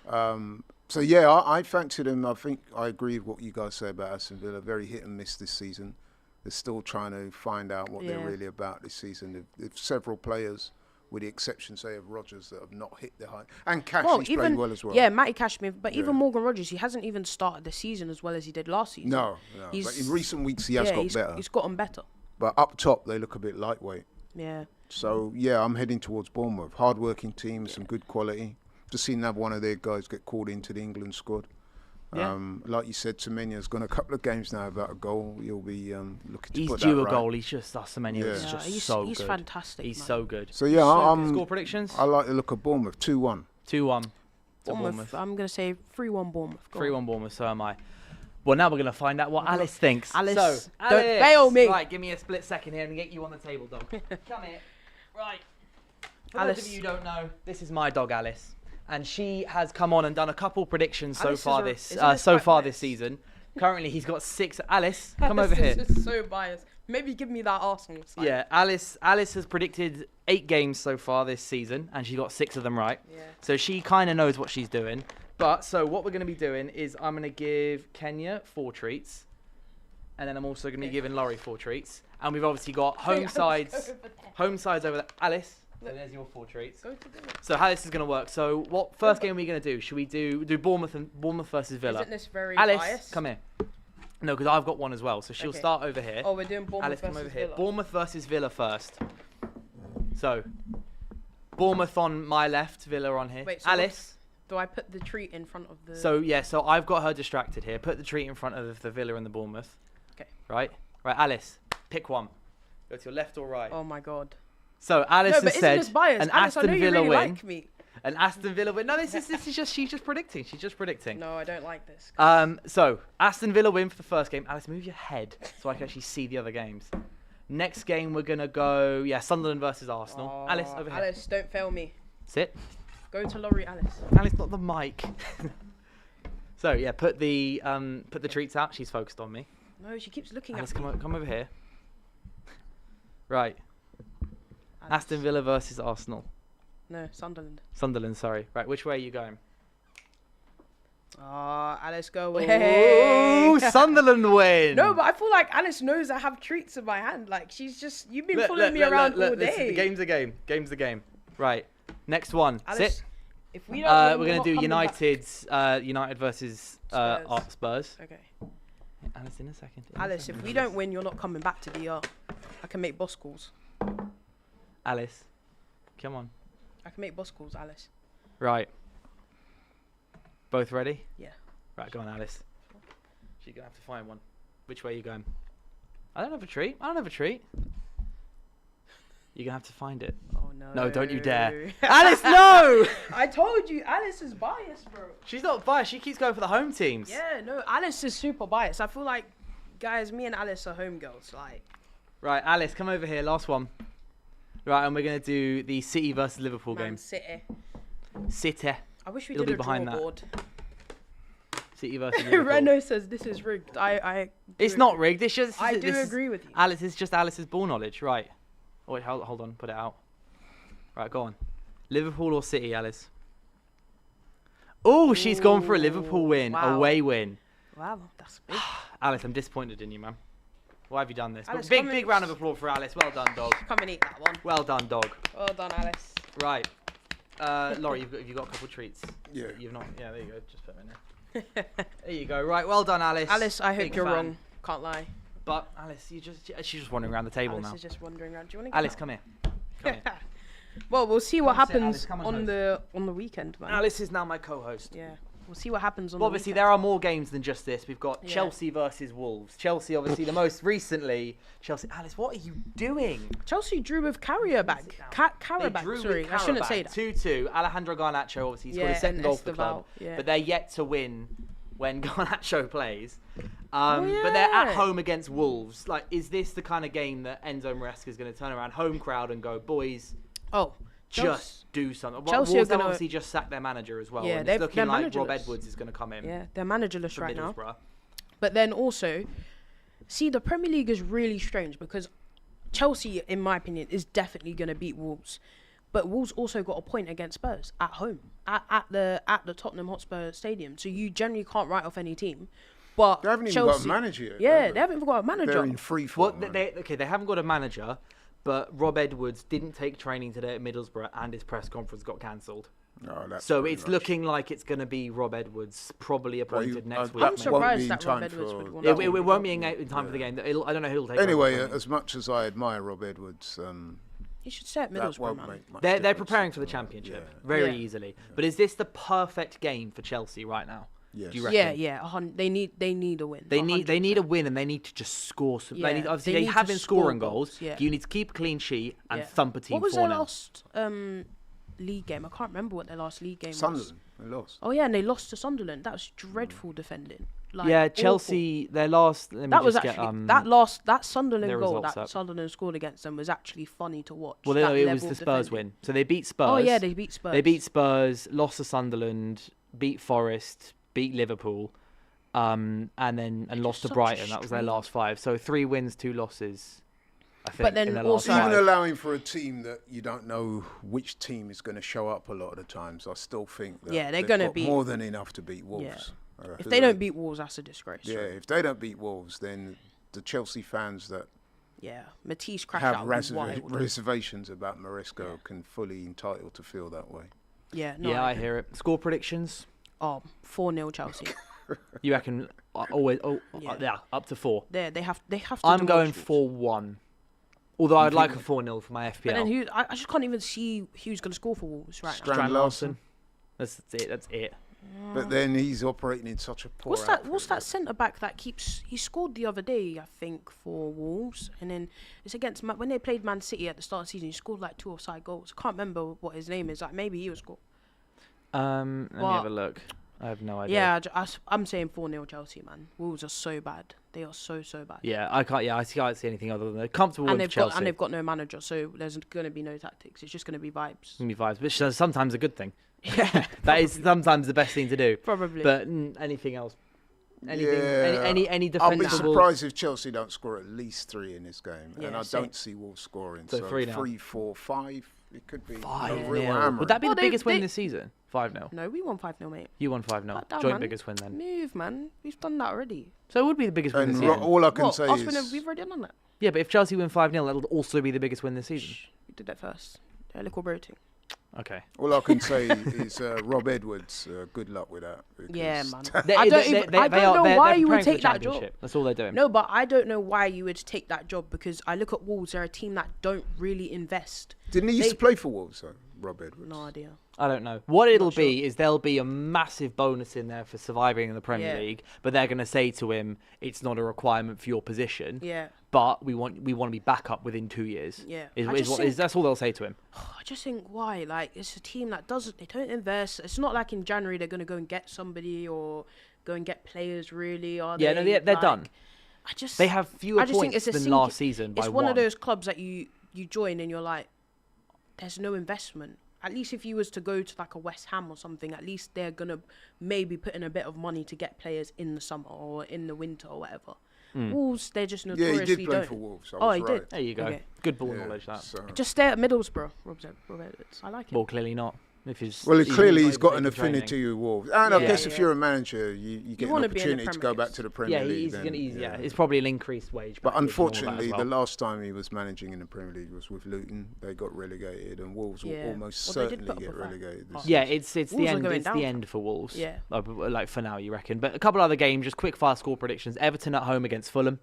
So, yeah, I fancy them. I think I agree with what you guys say about Aston Villa. Very hit and miss this season. They're still trying to find out what they're really about this season. They've several players, with the exception, say, of Rodgers, that have not hit the high. And Cash, he's played well as well. Yeah, Matty Cash, but even Morgan Rodgers, he hasn't even started the season as well as he did last season. No. But in recent weeks, he has got better. He's gotten better. But up top, they look a bit lightweight. Yeah. So, yeah, I'm heading towards Bournemouth. Hard-working team, some good quality. Just seen have one of their guys get called into the England squad. Yeah. Like you said, Semenyo's gone a couple of games now without a goal. You'll be looking to He's put due that a right. goal. He's just Semenyo is Yeah. just he's so he's good. fantastic. He's man. so good. So, yeah, Score predictions? I like the look of Bournemouth. 2-1. 2-1 to Bournemouth. Bournemouth. I'm gonna say 3-1 Bournemouth. Go on. 3-1 Bournemouth, so am I. Well, now we're going to find out what Alice thinks. Alice, so, don't fail me. Right, give me a split second here and get you on the table, dog. Come here. Right. For Alice. those of you who don't know, this is my dog, Alice. And she has come on and done a couple predictions Alice so far isn't this quite biased? this season. Currently, he's got 6. Alice, come over here. This is so biased. Maybe give me that Arsenal side. Yeah, Alice has predicted 8 games so far this season, and she got 6 of them right. Yeah. So she kind of knows what she's doing. But so what we're going to be doing is I'm going to give Kenya 4 treats, and then I'm also going to be giving Laurie 4 treats. And we've obviously got home sides over there. Alice, so there's your 4 treats. So how this is going to work? So what first game are we going to do? Should we do Bournemouth versus Villa? Isn't this very Alice, biased? come here. No, because I've got one as well. So she'll Okay. start over here. Oh, we're doing Bournemouth Alice, come versus over here. Villa. Bournemouth versus Villa first. So, Bournemouth on my left, Villa on here. Wait, so Alice. Do I put the treat in front of the... So I've got her distracted here. Put the treat in front of the Villa and the Bournemouth. Okay. Right, Alice, pick one. Go to your left or right. Oh my god. So Alice No, but has isn't said this biased? an Alice, I Aston know you Villa really win. like me. An Aston Villa win. No, this is just she's just predicting. She's just predicting. No, I don't like this. So Aston Villa win for the first game. Alice, move your head so I can actually see the other games. Next game we're gonna go Sunderland versus Arsenal. Oh, Alice, over here. Alice, don't fail me. Sit. Go to Laurie, Alice. Alice, not the mic. So yeah, put the treats out. She's focused on me. No, she keeps looking Alice, at me. come over here. Right. Alice. Aston Villa versus Arsenal. No, Sunderland. Sunderland, sorry. Right, which way are you going? Oh, Alice, go away. Ooh, Sunderland win. No, but I feel like Alice knows I have treats in my hand. Like, you've been following me around all day. The game's a game. Game's the game. Right. Next one. Alice, Sit. if we don't win, We're not gonna do coming back. United versus Spurs. Okay. Alice, in a second. Alice, if we don't win, you're not coming back to DR. I can make boss calls. Alice, come on. I can make boss calls, Alice. Right. Both ready? Yeah. Right, go on, Alice. She's gonna have to find one. Which way are you going? I don't have a treat. You're gonna have to find it. Oh no. No, don't you dare. Alice, no! I told you, Alice is biased, bro. She's not biased. She keeps going for the home teams. Yeah, no, Alice is super biased. I feel like, guys, me and Alice are home girls. Like, Right, Alice, come over here. Last one. Right, and we're gonna do the City versus Liverpool Man game. City. City. I wish we It'll did be a draw behind that. board. City versus Liverpool. Renault says this is rigged. It's not rigged. It's just. I this do is- agree with you. Alice, it's just Alice's ball knowledge, right? Oh, wait, hold on. Put it out. Right, go on. Liverpool or City, Alice? Oh, she's gone for a Liverpool win, wow. away win. Wow, that's big. Alice, I'm disappointed in you, man. Why have you done this? Alice, But come big and- round of applause for Alice. Well done, dog. Come and eat that one. Well done, dog. Well done, Alice. Right. Laurie, you've got a couple of treats. Yeah. You've not. Yeah, there you go. Just put them in there. There you go. Right. Well done, Alice. Alice, I hope Big you're fan. wrong. Can't lie. But Alice, she's just wandering around the table Alice now. is just wandering around. Do you want to? Alice, come here. Come here. Well, we'll see what Come and sit, happens Alice, come and on the weekend, man. Alice is now my co-host. Yeah, we'll see what happens on. Well, the obviously, weekend. there are more games than just this. We've got Yeah. Chelsea versus Wolves. Chelsea, obviously, the most recently. Chelsea. Alice, what are you doing? Chelsea drew with Carabag. They Carabag. drew Sorry, with I shouldn't Karabakh, say that. 2-2. Alejandro Garnacho, obviously, he's got Yeah, his second and goal for the club. Esteval, yeah. But they're yet to win when Garnacho plays. Oh, But they're at yeah. home against Wolves. Like, is this the kind of game that Enzo Maresca is going to turn around home crowd and go, boys, Oh, just do something? Well, Chelsea are Wolves have gonna- obviously just sacked their manager as well. Yeah, and they've- it's looking they're like Rob managerless. Edwards is going to come in yeah, they're managerless from right now. Middlesbrough. But then also, see, the Premier League is really strange because Chelsea, in my opinion, is definitely going to beat Wolves. But Wolves also got a point against Spurs at home at the Tottenham Hotspur Stadium. So you generally can't write off any team. But They haven't even Chelsea, got a manager yet. Yeah, have they haven't even got a manager. They're in free Well, fall. they haven't got a manager, but Rob Edwards didn't take training today at Middlesbrough, and his press conference got cancelled. No, that's So pretty it's much- looking like it's going to be Rob Edwards, probably appointed next that week. I'm won't surprised be in that Rob time Edwards for- would want It, to it, it won't be in time for the game. I don't know who'll take Anyway, over. as much as I admire Rob Edwards, You should stay at that Middlesbrough, won't man. make much They're difference. preparing for the championship Yeah. very Yeah. easily. But is this the perfect game for Chelsea right now? Yes. Do you reckon? Yeah. They need a win. They need 100%. a win, and they need to just score some. Yeah, Obviously, they they need have to been score scoring goals, goals. yeah. You need to keep a clean sheet and Yeah. thump a team What was 4-0. their last league game. I can't remember what their last league game was. Sunderland, they lost. Oh yeah, and they lost to Sunderland. That was dreadful defending. Like, yeah, awful. Chelsea, their last. Let me That was just actually get, that Sunderland their goal results that up. Sunderland scored against them was actually funny to watch. Well, that it level was the of Spurs defending. win. So they beat Spurs. Oh yeah, they beat Spurs. They beat Spurs, lost to Sunderland, beat Forest, beat Liverpool, and lost to such a Brighton. That was their streak. last 5. So 3 wins, 2 losses. I think. But then in their also- last Even 5. allowing for a team that you don't know which team is going to show up a lot of the times, I still think that Yeah, they're they've gonna got beat- more than enough to beat Wolves. Yeah. If Who they don't beat Wolves, that's a disgrace. yeah, if they don't beat Wolves, then the Chelsea fans that Yeah, Matisse crash have out would be wild. reservations about Maresco can fully entitled to feel that way. Yeah, no, Yeah, I hear it. Score predictions? Oh, 4-0 Chelsea. You reckon always? Yeah. Yeah, up to 4. They have to. I'm going demolish Wolves. 4-1. Although I'd like a 4-0 for my FPL. But then I just can't even see who's going to score for Wolves right now. Strand Strand Larsen. That's it. That's it. But then he's operating in such a poor What's that? outfit What's that centre back that keeps? He scored the other day, I think, for Wolves, and then it's against when they played Man City at the start of the season. He scored like 2 offside goals. I can't remember what his name is. Like maybe he was scored. Let me have a look. I have no idea. Yeah, I'm saying 4-0 Chelsea, man. Wolves are so bad. They are so bad. Yeah, I can't. Yeah, I can't see anything other than a comfortable And win for Chelsea. they've got no manager, so there's going to be no tactics. It's just going to be vibes. It's gonna be vibes, which is sometimes a good thing. Yeah, That is sometimes the best thing to do. probably. But anything else? Anything? Yeah. Any I'll be defensible? surprised if Chelsea don't score at least 3 in this game, Yeah, and I same. don't see Wolves scoring. So 3-0. 3, 4, 5. It could be a 5-0. real hammering. Would that be Well, the they- biggest win they- this season? 5-0. No, we won 5-0, mate. You won 5-0. Calm down, Joint man. biggest win then. Move, man. We've done that already. So it would be the biggest win And this season. all I can What? say Us is winning, we've already done that. Yeah, but if Chelsea win 5-0, that'll also be the biggest win this season. We did that first. They're a little bloating. Okay. all I can say is Rob Edwards. Good luck with that. Yeah, because man. They- I don't they- even. they- I they don't are- know they're why you would preparing for the take that job. championship. That's all they're doing. No, but I don't know why you would take that job because I look at Wolves. They're a team that don't really invest. Didn't he used They- to play for Wolves, though, Rob Edwards? No idea. I don't know. What it'll sure. be is there'll be a massive bonus in there for surviving in the Premier Yeah. League, but they're going to say to him, "It's not a requirement for your position, Yeah. but we want to be back up within 2 years." Yeah. Is, I is just what, think- is, that's all they'll say to him. I just think why? Like it's a team that doesn't. They don't invest. It's not like in January they're gonna go and get somebody or go and get players. Really, are Yeah, they? no, they're Like, done. I just. They have fewer I just think points it's a than sinking- last season by It's one of those clubs that you join and you're like, there's no investment. At least if you was to go to like a West Ham or something, at least they're gonna maybe put in a bit of money to get players in the summer or in the winter or whatever. Wolves, they're just Yeah, notoriously he did play don't. for Wolves. I Oh, was he right. did. There you go. Okay. Good ball Yeah, knowledge, that. so- Just stay at Middlesbrough, Rob Edwards. I like it. Well, clearly not. If he's Well, clearly he's not got even an taking training. affinity with Wolves. And I Yeah, guess yeah. if you're a manager, you get an wanna be in the opportunity to Premier go League. back to the Premier Yeah, League. he's then, gonna. yeah. It's probably an increased wage. But package and all that unfortunately, as well. the last time he was managing in the Premier League was with Luton. They got relegated, and Wolves will Yeah. almost Well, they did certainly put up get a fight. relegated. This Yeah, season. it's the Wolves are end. going It's down, the fam. end for Wolves. Yeah. Like for now, you reckon. But a couple other games, just quick fire score predictions. Everton at home against Fulham.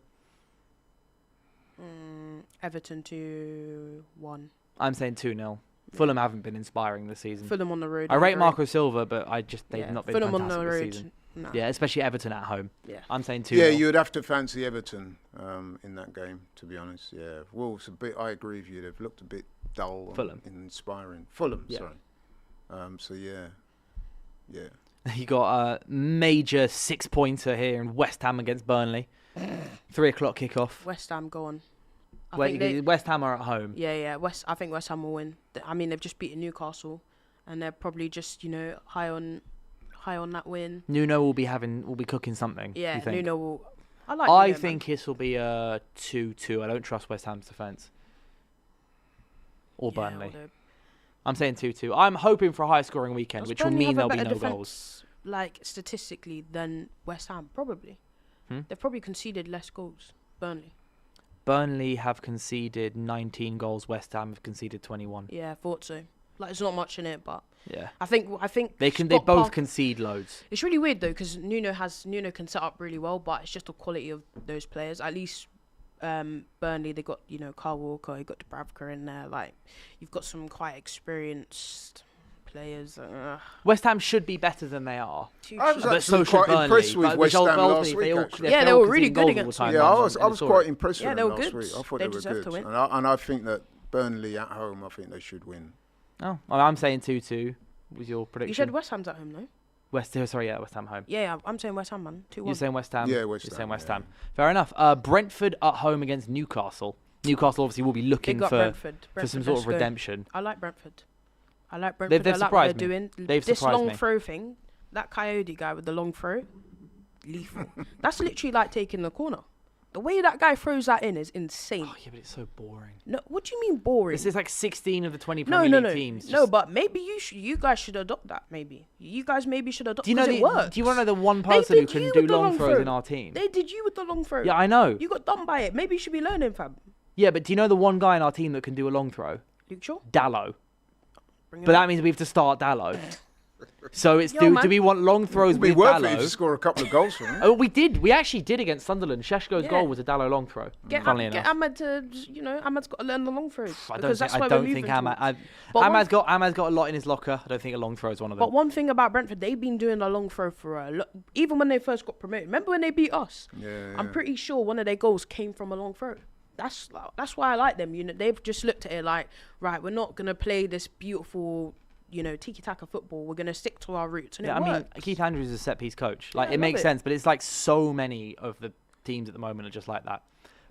Everton 2-1. I'm saying 2-0. Fulham haven't been inspiring this season. Fulham on the road. I rate agree. Marco Silva, but they've Yeah, not been Fulham fantastic on the this road. season. No. Yeah, especially Everton at home. Yeah. I'm saying 2-0. Yeah, you'd have to fancy Everton in that game, to be honest. Yeah, Wolves a bit. I agree with you. They've looked a bit dull Fulham. and inspiring. Fulham, Yeah. sorry. So yeah. You got a major 6-pointer here in West Ham against Burnley. 3:00 kickoff. West Ham go on. I Wait, think they, West Ham are at home. yeah. I think West Ham will win. I mean, they've just beaten Newcastle, and they're probably just high on that win. Nuno will be cooking something. Yeah, you think? Nuno will. I like. I Nuno, man. think this will be a 2-2. I don't trust West Ham's defence. Or Yeah, Burnley. although- I'm saying 2-2. I'm hoping for a high-scoring weekend, Does which will Burnley mean have a there'll be better no defence, goals. like statistically, than West Ham? Probably. Hmm? They've probably conceded less goals. Burnley. Burnley have conceded 19 goals. West Ham have conceded 21. Yeah, I thought so. Like, there's not much in it, but Yeah. I think They Scott both Parker- concede loads. It's really weird though because Nuno can set up really well, but it's just the quality of those players. At least Burnley, they got Kyle Walker, you got Dubravka in there. Like you've got some quite experienced players. West Ham should be better than they are. I was But actually so should quite Burnley. impressed with But West Ham ultimately, last week. Actually. Yeah, they were really good against them. Yeah, I was quite impressed Yeah, with they them were last good. week. I thought They they were deserved good, to win. and I think that Burnley at home, I think they should win. Oh, well, I'm saying 2-2 was your prediction. You said West Ham's at home, no? West Ham home. Yeah, I'm saying West Ham, man. 2-1. You're saying West Ham? Yeah, West You're Ham, saying West yeah. Ham. Fair enough. Brentford at home against Newcastle. Newcastle obviously will be looking Big up for Brentford. some Brentford, sort of let's go. redemption. I like Brentford. I like Brentford. They've I like what surprised they're me. doing. They've This surprised long me. throw thing, that Coyote guy with the long throw, lethal. That's literally like taking the corner. The way that guy throws that in is insane. Oh, yeah, but it's so boring. No, what do you mean boring? This is like 16 of the 20 no, Premier no, League no, teams. no. But maybe you guys should adopt that. Maybe you guys should adopt. Do you know it works. Do you want to know the one They person who did can you do with the long long throws throw. in our team? They did you with the long throw. Yeah, I know. You got done by it. Maybe you should be learning, fam. Yeah, but do you know the one guy in our team that can do a long throw? Luke Shaw. Dallo. Bring him But on. that means we have to start Dallo. So it's Yo, do man. we want long throws It'd be with worth it if you Dallo? score a couple of goals for him. Oh, we did. We actually did against Sunderland. Sheshko's Yeah. goal was a Dallo long throw. Get funnily Ahmed enough. to, Ahmed's got to learn the long throws. I because that's where don't we're think moving Ahmad. towards. But Ahmad's got a lot in his locker. I don't think a long throw is one of them. But one thing about Brentford, they've been doing the long throw for a lot. Even when they first got promoted. Remember when they beat us? Yeah, I'm pretty sure one of their goals came from a long throw. That's why I like them. You know, they've just looked at it like, right, we're not gonna play this beautiful, tiki-taka football. We're gonna stick to our roots, and Yeah, it I mean, works. Keith Andrews is a set piece coach. Like Yeah, I it makes love it. sense, but it's like so many of the teams at the moment are just like that.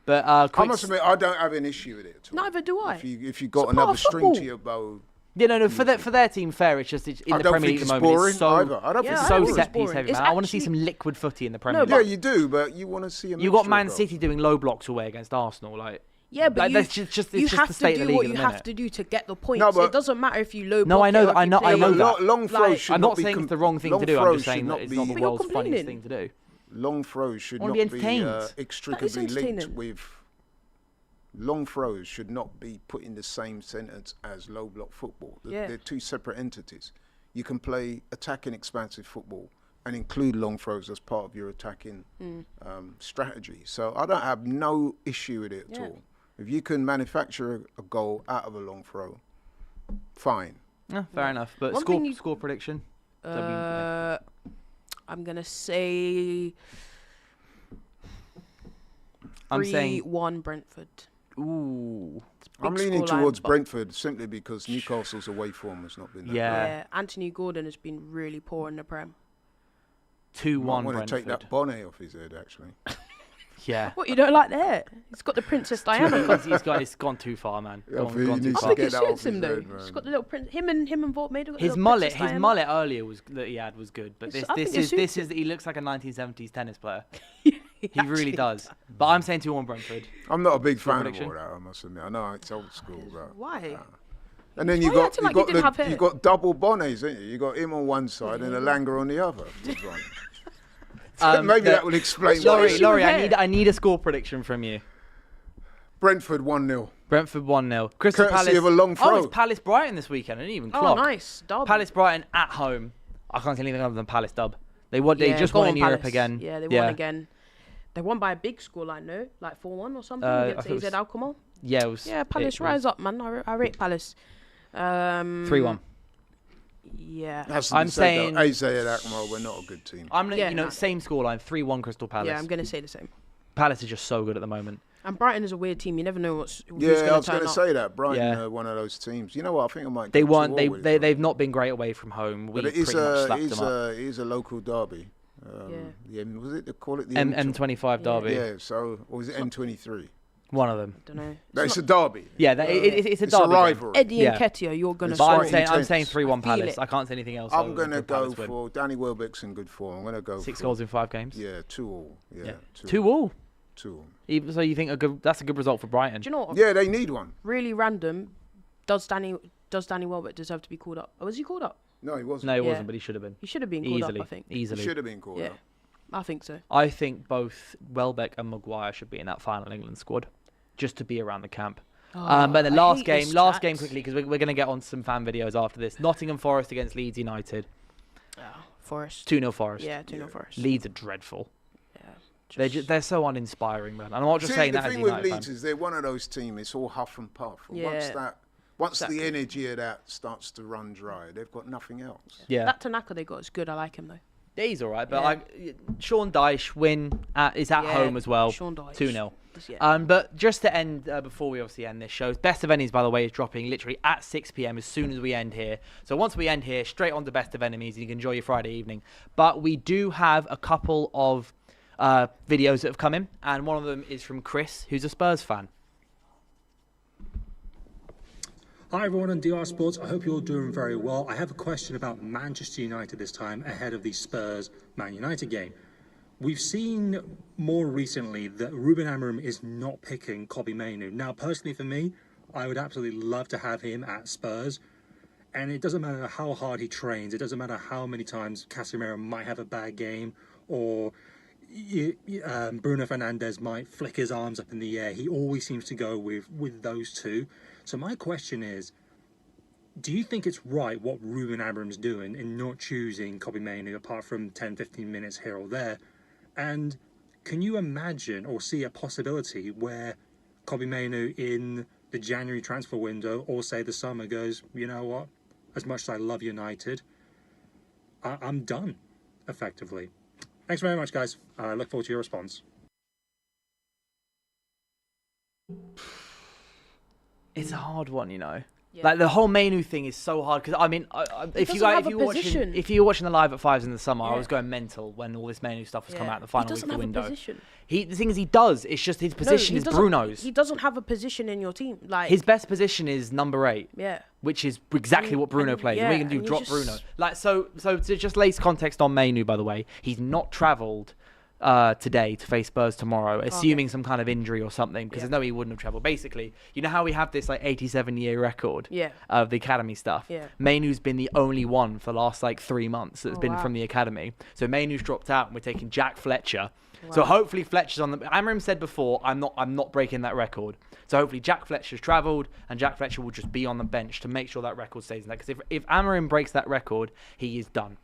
But I quick must admit, I don't have an issue with it at all. Neither do I. If you got It's a part another of string football. to your bow, no, for their team, fair. It's just in I the don't Premier think League it's at the moment. boring It's so either. I don't Yeah, think I it's so don't boring. think set it's piece boring. heavy. It's Man. I want to see actually- some liquid footy in the Premier No, League. Yeah, you do, but you want to see a You got mixture Man of City doing low blocks away against Arsenal. Like Yeah, but like, you, that's just you it's just have the to state of do the league what at you the have minute. to do to get the points. No, but- It doesn't matter if you low No, block I know it or that- if I you know- play I know it. that. Long throws Like- should I'm not not be saying com- it's the wrong thing long to do. I'm throws just saying should that not it's be- not the But you're world's funniest complaining. thing to do. Long throws should Wanna not be be entertained. inextricably linked entertaining. with. Long throws should not be put in the same sentence as low block football. Yeah. They're two separate entities. You can play attacking, expansive football and include long throws as part of your attacking strategy. So I don't have no issue with it at Yeah. all. If you can manufacture a goal out of a long throw, fine. Yeah, fair enough. But One thing you- score prediction. I'm gonna say I'm saying 3-1 Brentford. ooh. I'm Big leaning scoreline, towards but- Brentford simply because Newcastle's away form has not been that Yeah. Yeah, Anthony Gordon has been really poor in the Prem. 2-1 I want to Brentford. take that bonnet off his head, actually. Yeah. What, you don't like the hair? He's got the Princess Diana. It's gone too far, man. Yeah, I Gone think he too needs I to far. think it get that off suits him his though. head, He's man. got the little him and Vault made His mullet earlier that he had was good, but It's- this I think it is suits he looks like a 1970s tennis player. He He really does. But I'm saying 2-1 Brentford. I'm not a big fan of prediction? all that, I must admit. I know it's old school, but Why? and then Why you you got acting like you didn't have hair? you got double bonnets, ain't you? You got him on one side and a Langer on the other. Maybe that will explain why. Laurie, Laurie, with hair? I need a score prediction from you. Brentford 1-0. Brentford 1-0. Crystal Courtesy Palace. of a long Oh, throw. it's Palace Brighton this weekend. I didn't even Oh, clock. nice. Derby. Palace Brighton at home. I can't see anything other than Palace dub. They just go won on, in Europe Palace. again. Yeah, they won again. They won by a big scoreline, no? Like 4-1 or something I against thought it AZ was- Alkmaar. Yeah, it was. Yeah, Palace rise up, man. I rate Palace. 3-1. Yeah. Has to I'm be said, though, saying- AZ and Alkmaar were not a good team. I'm Yeah, nah. same scoreline, 3-1 Crystal Palace. Yeah, I'm gonna say the same. Palace is just so good at the moment. And Brighton is a weird team. You never know who's Yeah, I gonna was turn going to up. say that. Brighton Yeah. are one of those teams. You know what? I think I might. They go won. 2-0 with it. They've not been great away from home. We But it pretty is much slapped it them up. is a local derby. Was it? They call it the M25 derby. Yeah. So, or was it M23? One of them. Don't know. No, it's a derby. Yeah, it's a It's a derby. game. rivalry. Eddie Yeah. and Ketia, you're gonna. It's But quite I'm saying intense. 3-1 I feel Palace. it. I can't say anything else. I'm other going than to go Palace win. for Danny Welbeck's in good form. I'm going to go 6 for goals in 5 games. Yeah, 2-2. Yeah, 2-2. 2-2. So you think that's a good result for Brighton? Do you know what? Yeah, they need one. Really random. Does Danny Welbeck deserve to be called up? Or was he called up? No, he wasn't. No, he Yeah. wasn't, but he should have been. He should have been called Easily. up. I think. He Easily. should have been called Yeah, up. I think so. I think both Welbeck and Maguire should be in that final England squad, just to be around the camp. But the I last hate game this chat. quickly, because we're going to get on some fan videos after this. Nottingham Forest against Leeds United. Forest. 2-0 Forest. Yeah, 2-0 Forest. Leeds are dreadful. Yeah. They're so uninspiring, man. And I'm not just See, saying the that as a thing with United Leeds fan. is they're one of those teams. It's all huff and puff. And Yeah. once Exactly. the energy of that starts to run dry, they've got nothing else. Yeah. That Tanaka they got is good. I like him though. Yeah, he's all right, but Sean Dyche is at home as well. Sean Dyche. 2-0. Yeah. But just to end, before we obviously end this show, Best of Enemies, by the way, is dropping literally at 6 p.m. as soon as we end here. So once we end here, straight on to Best of Enemies, you can enjoy your Friday evening. But we do have a couple of videos that have come in, and one of them is from Chris, who's a Spurs fan. Hi everyone on DR Sports, I hope you're all doing very well. I have a question about Manchester United this time ahead of the Spurs-Man United game. We've seen more recently that Ruben Amorim is not picking Kobbie Mainoo. Now personally for me, I would absolutely love to have him at Spurs. And it doesn't matter how hard he trains, it doesn't matter how many times Casemiro might have a bad game or Bruno Fernandes might flick his arms up in the air. He always seems to go with those two. So my question is, do you think it's right what Ruben Amorim's doing in not choosing Kobbie Mainoo apart from 10-15 minutes here or there? And can you imagine or see a possibility where Kobbie Mainoo in the January transfer window or say the summer goes, you know what, as much as I love United, I'm done, effectively. Thanks very much, guys. I look forward to your response. It's a hard one, you know. Yeah. Like the whole Mainoo thing is so hard because I mean, if you were watching the live at fives in the summer, I was going mental when all this Mainoo stuff was coming out the final week of the window. The thing is, he does. It's just his position is Bruno's. He doesn't have a position in your team. Like his best position is number 8. Yeah. Which is exactly what Bruno plays. Yeah, what are you gonna do? Drop Bruno? Like so to just lay context on Mainoo, by the way, he's not travelled today to face Spurs tomorrow, assuming some kind of injury or something, because there's no way he wouldn't have travelled. Basically, you know how we have this like 87-year record of the academy stuff? Yeah. Mainoo's been the only one for the last like 3 months that's been from the academy. So Mainoo's dropped out and we're taking Jack Fletcher. Wow. So hopefully Fletcher's on the... Amorim said before, I'm not breaking that record. So hopefully Jack Fletcher's travelled and Jack Fletcher will just be on the bench to make sure that record stays in there. Because if Amorim breaks that record, he is done.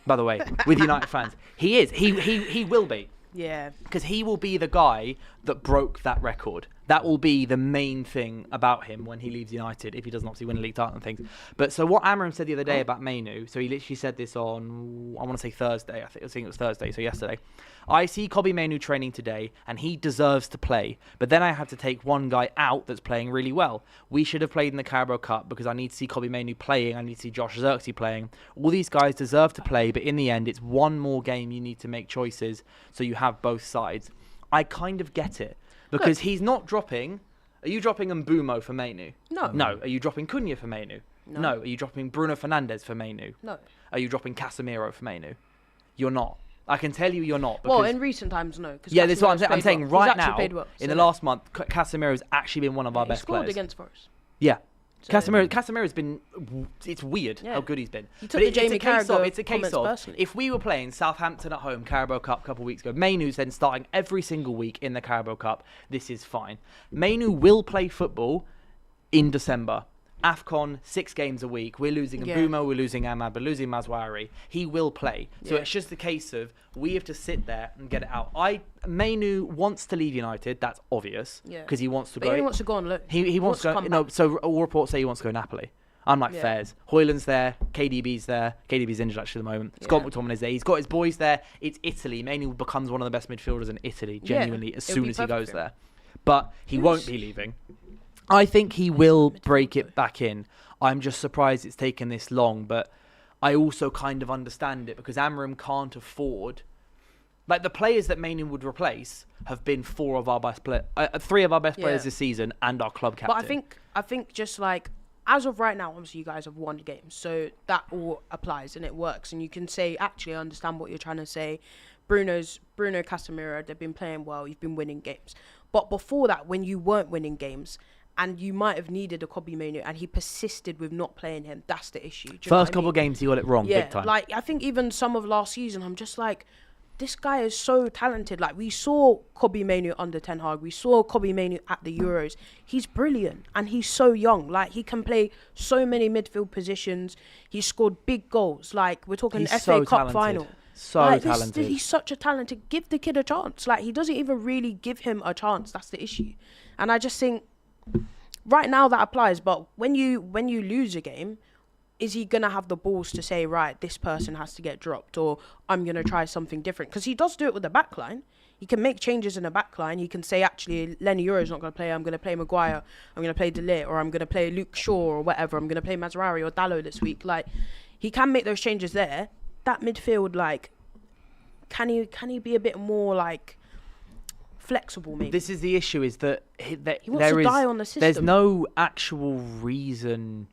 By the way, with United fans. He is. He will be. Yeah. Because he will be the guy that broke that record. That will be the main thing about him when he leaves United, if he doesn't obviously win a league title and things. But so what Amorim said the other day about Mainoo, so he literally said this on, I want to say Thursday, I think it was Thursday, so yesterday. I see Kobbie Mainoo training today, and he deserves to play. But then I have to take one guy out that's playing really well. We should have played in the Carabao Cup because I need to see Kobbie Mainoo playing. I need to see Josh Zirkzee playing. All these guys deserve to play, but in the end, it's one more game you need to make choices so you have both sides. I kind of get it because he's not dropping. Are you dropping Mbumo for Mainoo? No. No. Are you dropping Cunha for Mainoo? No. Are you dropping Bruno Fernandes for Mainoo? No. Are you dropping Casemiro for Mainoo? You're not. I can tell you you're not. Well, in recent times, no. Yeah, that's what I'm saying. I'm saying right now, in the last month, Casemiro's actually been one of our best players. He scored against Forest. Yeah. So, Casemiro's been... It's weird how good he's been. It's a case of, if we were playing Southampton at home, Carabao Cup a couple of weeks ago, Mainoo's then starting every single week in the Carabao Cup, this is fine. Mainoo will play football in December. AFCON, 6 games a week. We're losing Mbumo, we're losing Ahmad, we're losing Mazwari. He will play. So it's just a case of we have to sit there and get it out. Mainoo wants to leave United. That's obvious because he wants to go. He wants to go on loan. He wants to go. No, so all reports say he wants to go Napoli. Unlike Fairs. Hoyland's there. KDB's there. KDB's injured actually at the moment. Scott McTominay is there. He's got his boys there. It's Italy. Mainoo becomes one of the best midfielders in Italy, genuinely, as soon as he goes there. But he won't be leaving. I think he will break it back in. I'm just surprised it's taken this long, but I also kind of understand it because Amorim can't afford... Like, the players that Mainoo would replace have been 3 of our best players this season and our club captain. But I think just like, as of right now, obviously you guys have won games, so that all applies and it works. And you can say, actually, I understand what you're trying to say. Bruno, Casemiro, they've been playing well, you've been winning games. But before that, when you weren't winning games... And you might have needed a Kobbie Mainoo, and he persisted with not playing him. That's the issue. First couple of games, he got it wrong, big time. Like I think even some of last season, I'm just like, this guy is so talented. Like we saw Kobbie Mainoo under Ten Hag, we saw Kobbie Mainoo at the Euros. He's brilliant, and he's so young. Like he can play so many midfield positions. He scored big goals. Like we're talking FA Cup final. So talented. He's such a talented. Give the kid a chance. Like he doesn't even really give him a chance. That's the issue, and I just think. Right now that applies, but when you lose a game, is he going to have the balls to say, right, this person has to get dropped, or I'm going to try something different? Because he does do it with the back line. He can make changes in the back line. He can say, actually, Lenny Euro's not going to play. I'm going to play Maguire. I'm going to play De Ligt, or I'm going to play Luke Shaw or whatever. I'm going to play Mazraoui or Dalot this week. Like, he can make those changes there. That midfield, like, can he be a bit more, like, flexible, maybe? This is the issue, is that he wants to die on the system. There's no actual reason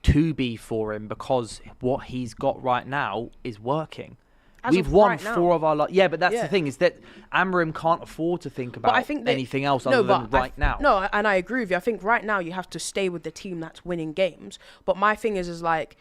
to be for him, because what he's got right now is working. We've won right 4 of our yeah, but that's the thing, is that Amorim can't afford to think about anything else other than right now. No, and I agree with you. I think right now you have to stay with the team that's winning games. But my thing is like,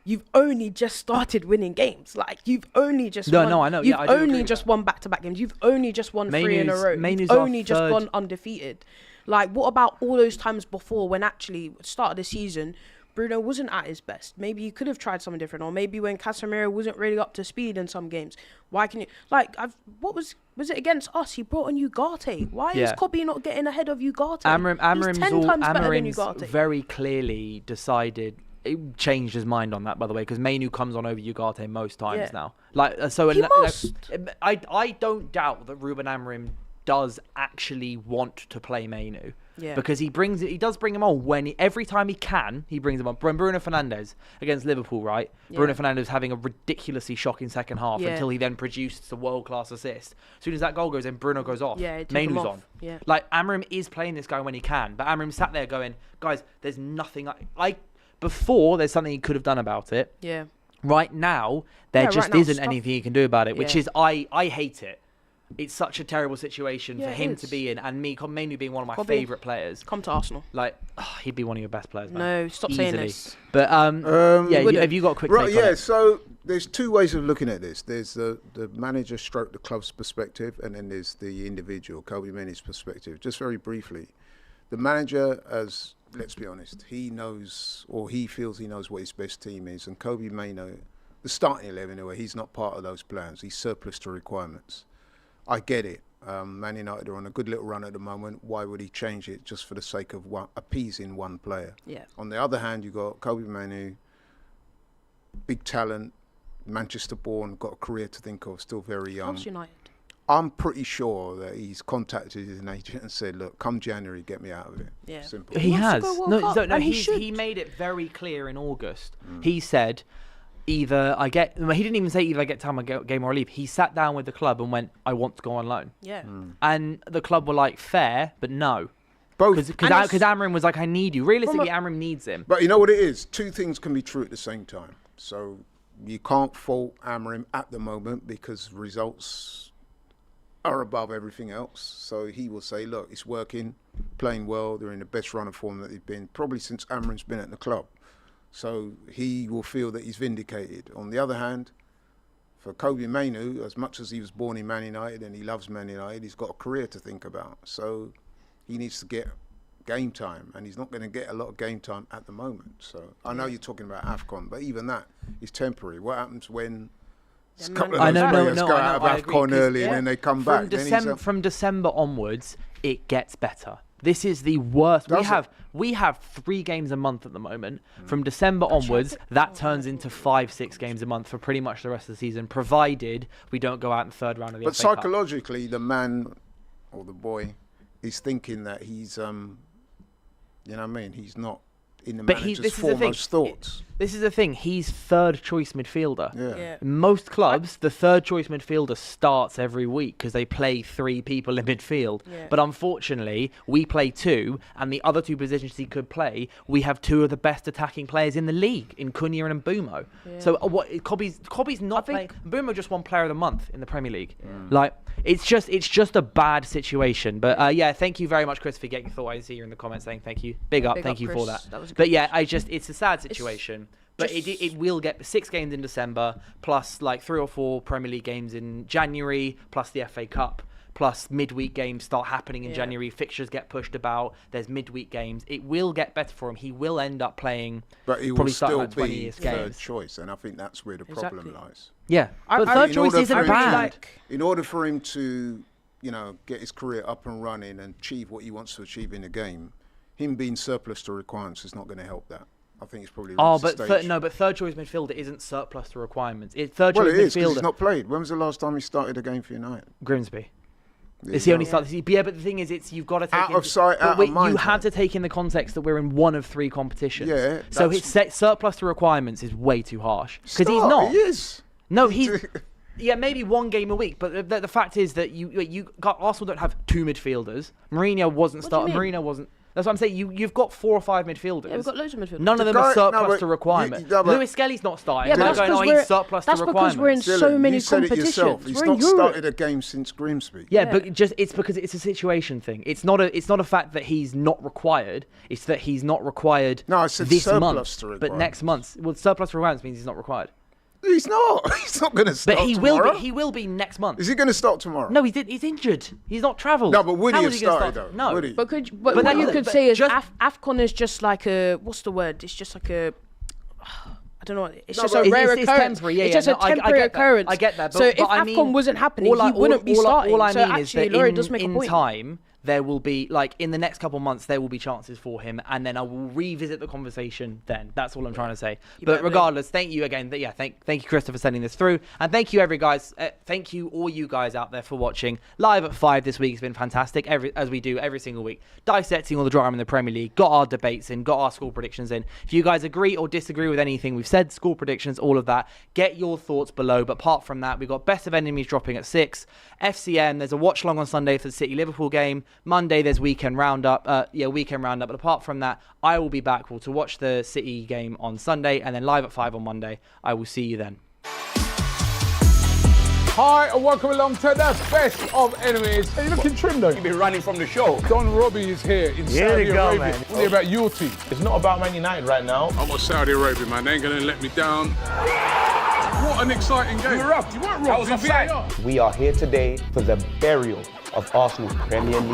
you've only just started winning games. Like, you've only just won. No, I know. You've I do only agree just won back-to-back games. You've only just won 3 in a row. Mainoo's You've only just third. gone undefeated. Like, what about all those times before when actually, at the start of the season, Bruno wasn't at his best? Maybe you could have tried something different, or maybe when Casemiro wasn't really up to speed in some games. Why can you, like, what was it against us? He brought in Ugarte. Why is Kobe not getting ahead of Ugarte? He's 10 times better than Ugarte. Very clearly decided. It changed his mind on that, by the way, because Mainoo comes on over Ugarte most times now. Like, so he must. I don't doubt that Ruben Amorim does actually want to play Mainoo. Yeah. Because he does bring him on every time he can, he brings him on. Bruno Fernandes against Liverpool, right? Yeah. Bruno Fernandes having a ridiculously shocking second half until he then produced a world-class assist. As soon as that goal goes in, Bruno goes off. Yeah, Mainoo's on. Yeah. Like, Amorim is playing this guy when he can, but Amorim sat there going, guys, there's nothing before there's something he could have done about it. Yeah. Right now, there just isn't anything he can do about it, which is, I hate it. It's such a terrible situation for him to be in, and Mainoo being one of my favourite players. Come to Arsenal. Like, he'd be one of your best players, man. No, stop saying this. But, have you got a quick take on it? So there's 2 ways of looking at this. There's the manager stroke the club's perspective, and then there's the individual, Kobe Mainoo's perspective. Just very briefly, the manager, as let's be honest, he knows, or he feels he knows what his best team is, and Kobe Mainoo, the starting 11 anyway, he's not part of those plans. He's surplus to requirements. I get it. Man United are on a good little run at the moment. Why would he change it just for the sake of appeasing one player? Yeah. On the other hand, you've got Kobe Mainoo, big talent, Manchester-born, got a career to think of, still very young. Loves United. I'm pretty sure that he's contacted his agent and said, look, come January, get me out of it. Yeah. Simple. He has. He he made it very clear in August. He said, he didn't even say either I get time or game or I leave. He sat down with the club and went, I want to go on loan. Yeah. And the club were like, fair, but no. Both. Because Amorim was like, I need you. Realistically, Amorim needs him. But you know what it is? 2 things can be true at the same time. So you can't fault Amorim at the moment because results are above everything else. So he will say, look, it's working, playing well. They're in the best run of form that they've been probably since Amorim's been at the club. So he will feel that he's vindicated. On the other hand, for Kobe Mainoo, as much as he was born in Man United and he loves Man United, he's got a career to think about. So he needs to get game time, and he's not going to get a lot of game time at the moment. So I know you're talking about AFCON, but even that is temporary. What happens when a couple of those players go out of AFCON early and then they come back? From December onwards, it gets better. This is the worst. We have 3 games a month at the moment. From December onwards, that turns into 5-6 games a month for pretty much the rest of the season, provided we don't go out in the 3rd round of the FA Cup. But psychologically, the man or the boy is thinking that he's, you know what I mean? He's not in the manager's foremost thoughts. This is the thing. He's 3rd choice midfielder. Yeah. In most clubs, the 3rd choice midfielder starts every week because they play 3 people in midfield. Yeah. But unfortunately, we play 2, and the other 2 positions he could play, we have 2 of the best attacking players in the league, in Cunha and Mbeumo. Yeah. So Kobe's not playing. Mbeumo just won Player of the Month in the Premier League. Like, it's just a bad situation. But thank you very much, Chris, for getting your thought. I see you in the comments saying thank you. Big up, thank you for that. But it's a sad situation. But it will get 6 games in December, plus like 3 or 4 Premier League games in January, plus the FA Cup, plus midweek games start happening in January. Fixtures get pushed about. There's midweek games. It will get better for him. He will end up playing. But he will still be 3rd choice, and I think that's where the problem lies. Yeah, but 3rd choice isn't bad. In order for him to, get his career up and running and achieve what he wants to achieve in the game, him being surplus to requirements is not going to help that. I think it's probably. Oh, reached the but stage. but third choice midfielder isn't surplus to requirements. Third Well, choice it is 'cause midfielder. he's not played. When was the last time he started a game for United? Grimsby. There It's you the only go. start. Yeah, but the thing is, you've got to take Out of sight, but out of wait, mind, you have mate. to take in the context that we're in one of 3 competitions. Yeah, So that's- his surplus to requirements is way too harsh because he's Start, not. He is. No, he's. Yeah, maybe 1 game a week, but the fact is that Arsenal don't have 2 midfielders. Mourinho wasn't What do you starting. mean? Mourinho wasn't. That's what I'm saying. You've got 4 or 5 midfielders. Yeah, we've got loads of midfielders. None of The them are guy- surplus no, but to requirement. no, but- Lewis Skelly's not starting. Yeah, but They're that's going, because oh, we're he's surplus that's to because we're in requirements. so Dylan, many you said it competitions. yourself. He's We're not in Europe. started a game since Grimsby. Yeah, but it's because it's a situation thing. It's not a fact that he's not required. It's that he's not required No, I said this surplus month. to But next month, well, surplus to requirements means he's not required. He's not. He's not going to start But he tomorrow. will be. He will be next month. Is he going to start tomorrow? No, he's injured. He's not travelled. No, but would How he have is gonna started start? though? No. Would he? But what then you you- could but say is just- AFCON is just like a what's the word? It's just like a I don't know. It's No, just but a rare it's occurrence. temporary. Yeah, it's yeah, just no, a I temporary get that. occurrence. I get that. But, So if but I AFCON mean, wasn't happening, he wouldn't be starting. All I so mean is actually, that Laurie does make a in point. time, there will be, like, in the next couple of months, there will be chances for him, and then I will revisit the conversation then. That's all I'm trying to say. You But better be. regardless, thank you again. Thank you, Krista, for sending this through. And thank you, thank you, all you guys out there, for watching. Live at 5 this week has been fantastic, as we do every single week. Dissecting all the drama in the Premier League, got our debates in, got our score predictions in. If you guys agree or disagree with anything we've said, score predictions, all of that, get your thoughts below. But apart from that, we've got Best of Enemies dropping at 6. FCM, there's a watch-along on Sunday for the City-Liverpool game. Monday, there's weekend roundup. Weekend roundup. But apart from that, I will be back to watch the City game on Sunday, and then live at 5 on Monday. I will see you then. Hi, and welcome along to the Best of Enemies. Hey, you're looking trim though. You've been running from the show. Don Robbie is here in Here Saudi we go, Arabia. man. What about your team? It's not about Man United right now. I'm on Saudi Arabia, man. They ain't gonna let me down. What an exciting game. You were robbed. You weren't I robbed. was You offside. VAR. We are here today for the burial of Arsenal's Premier League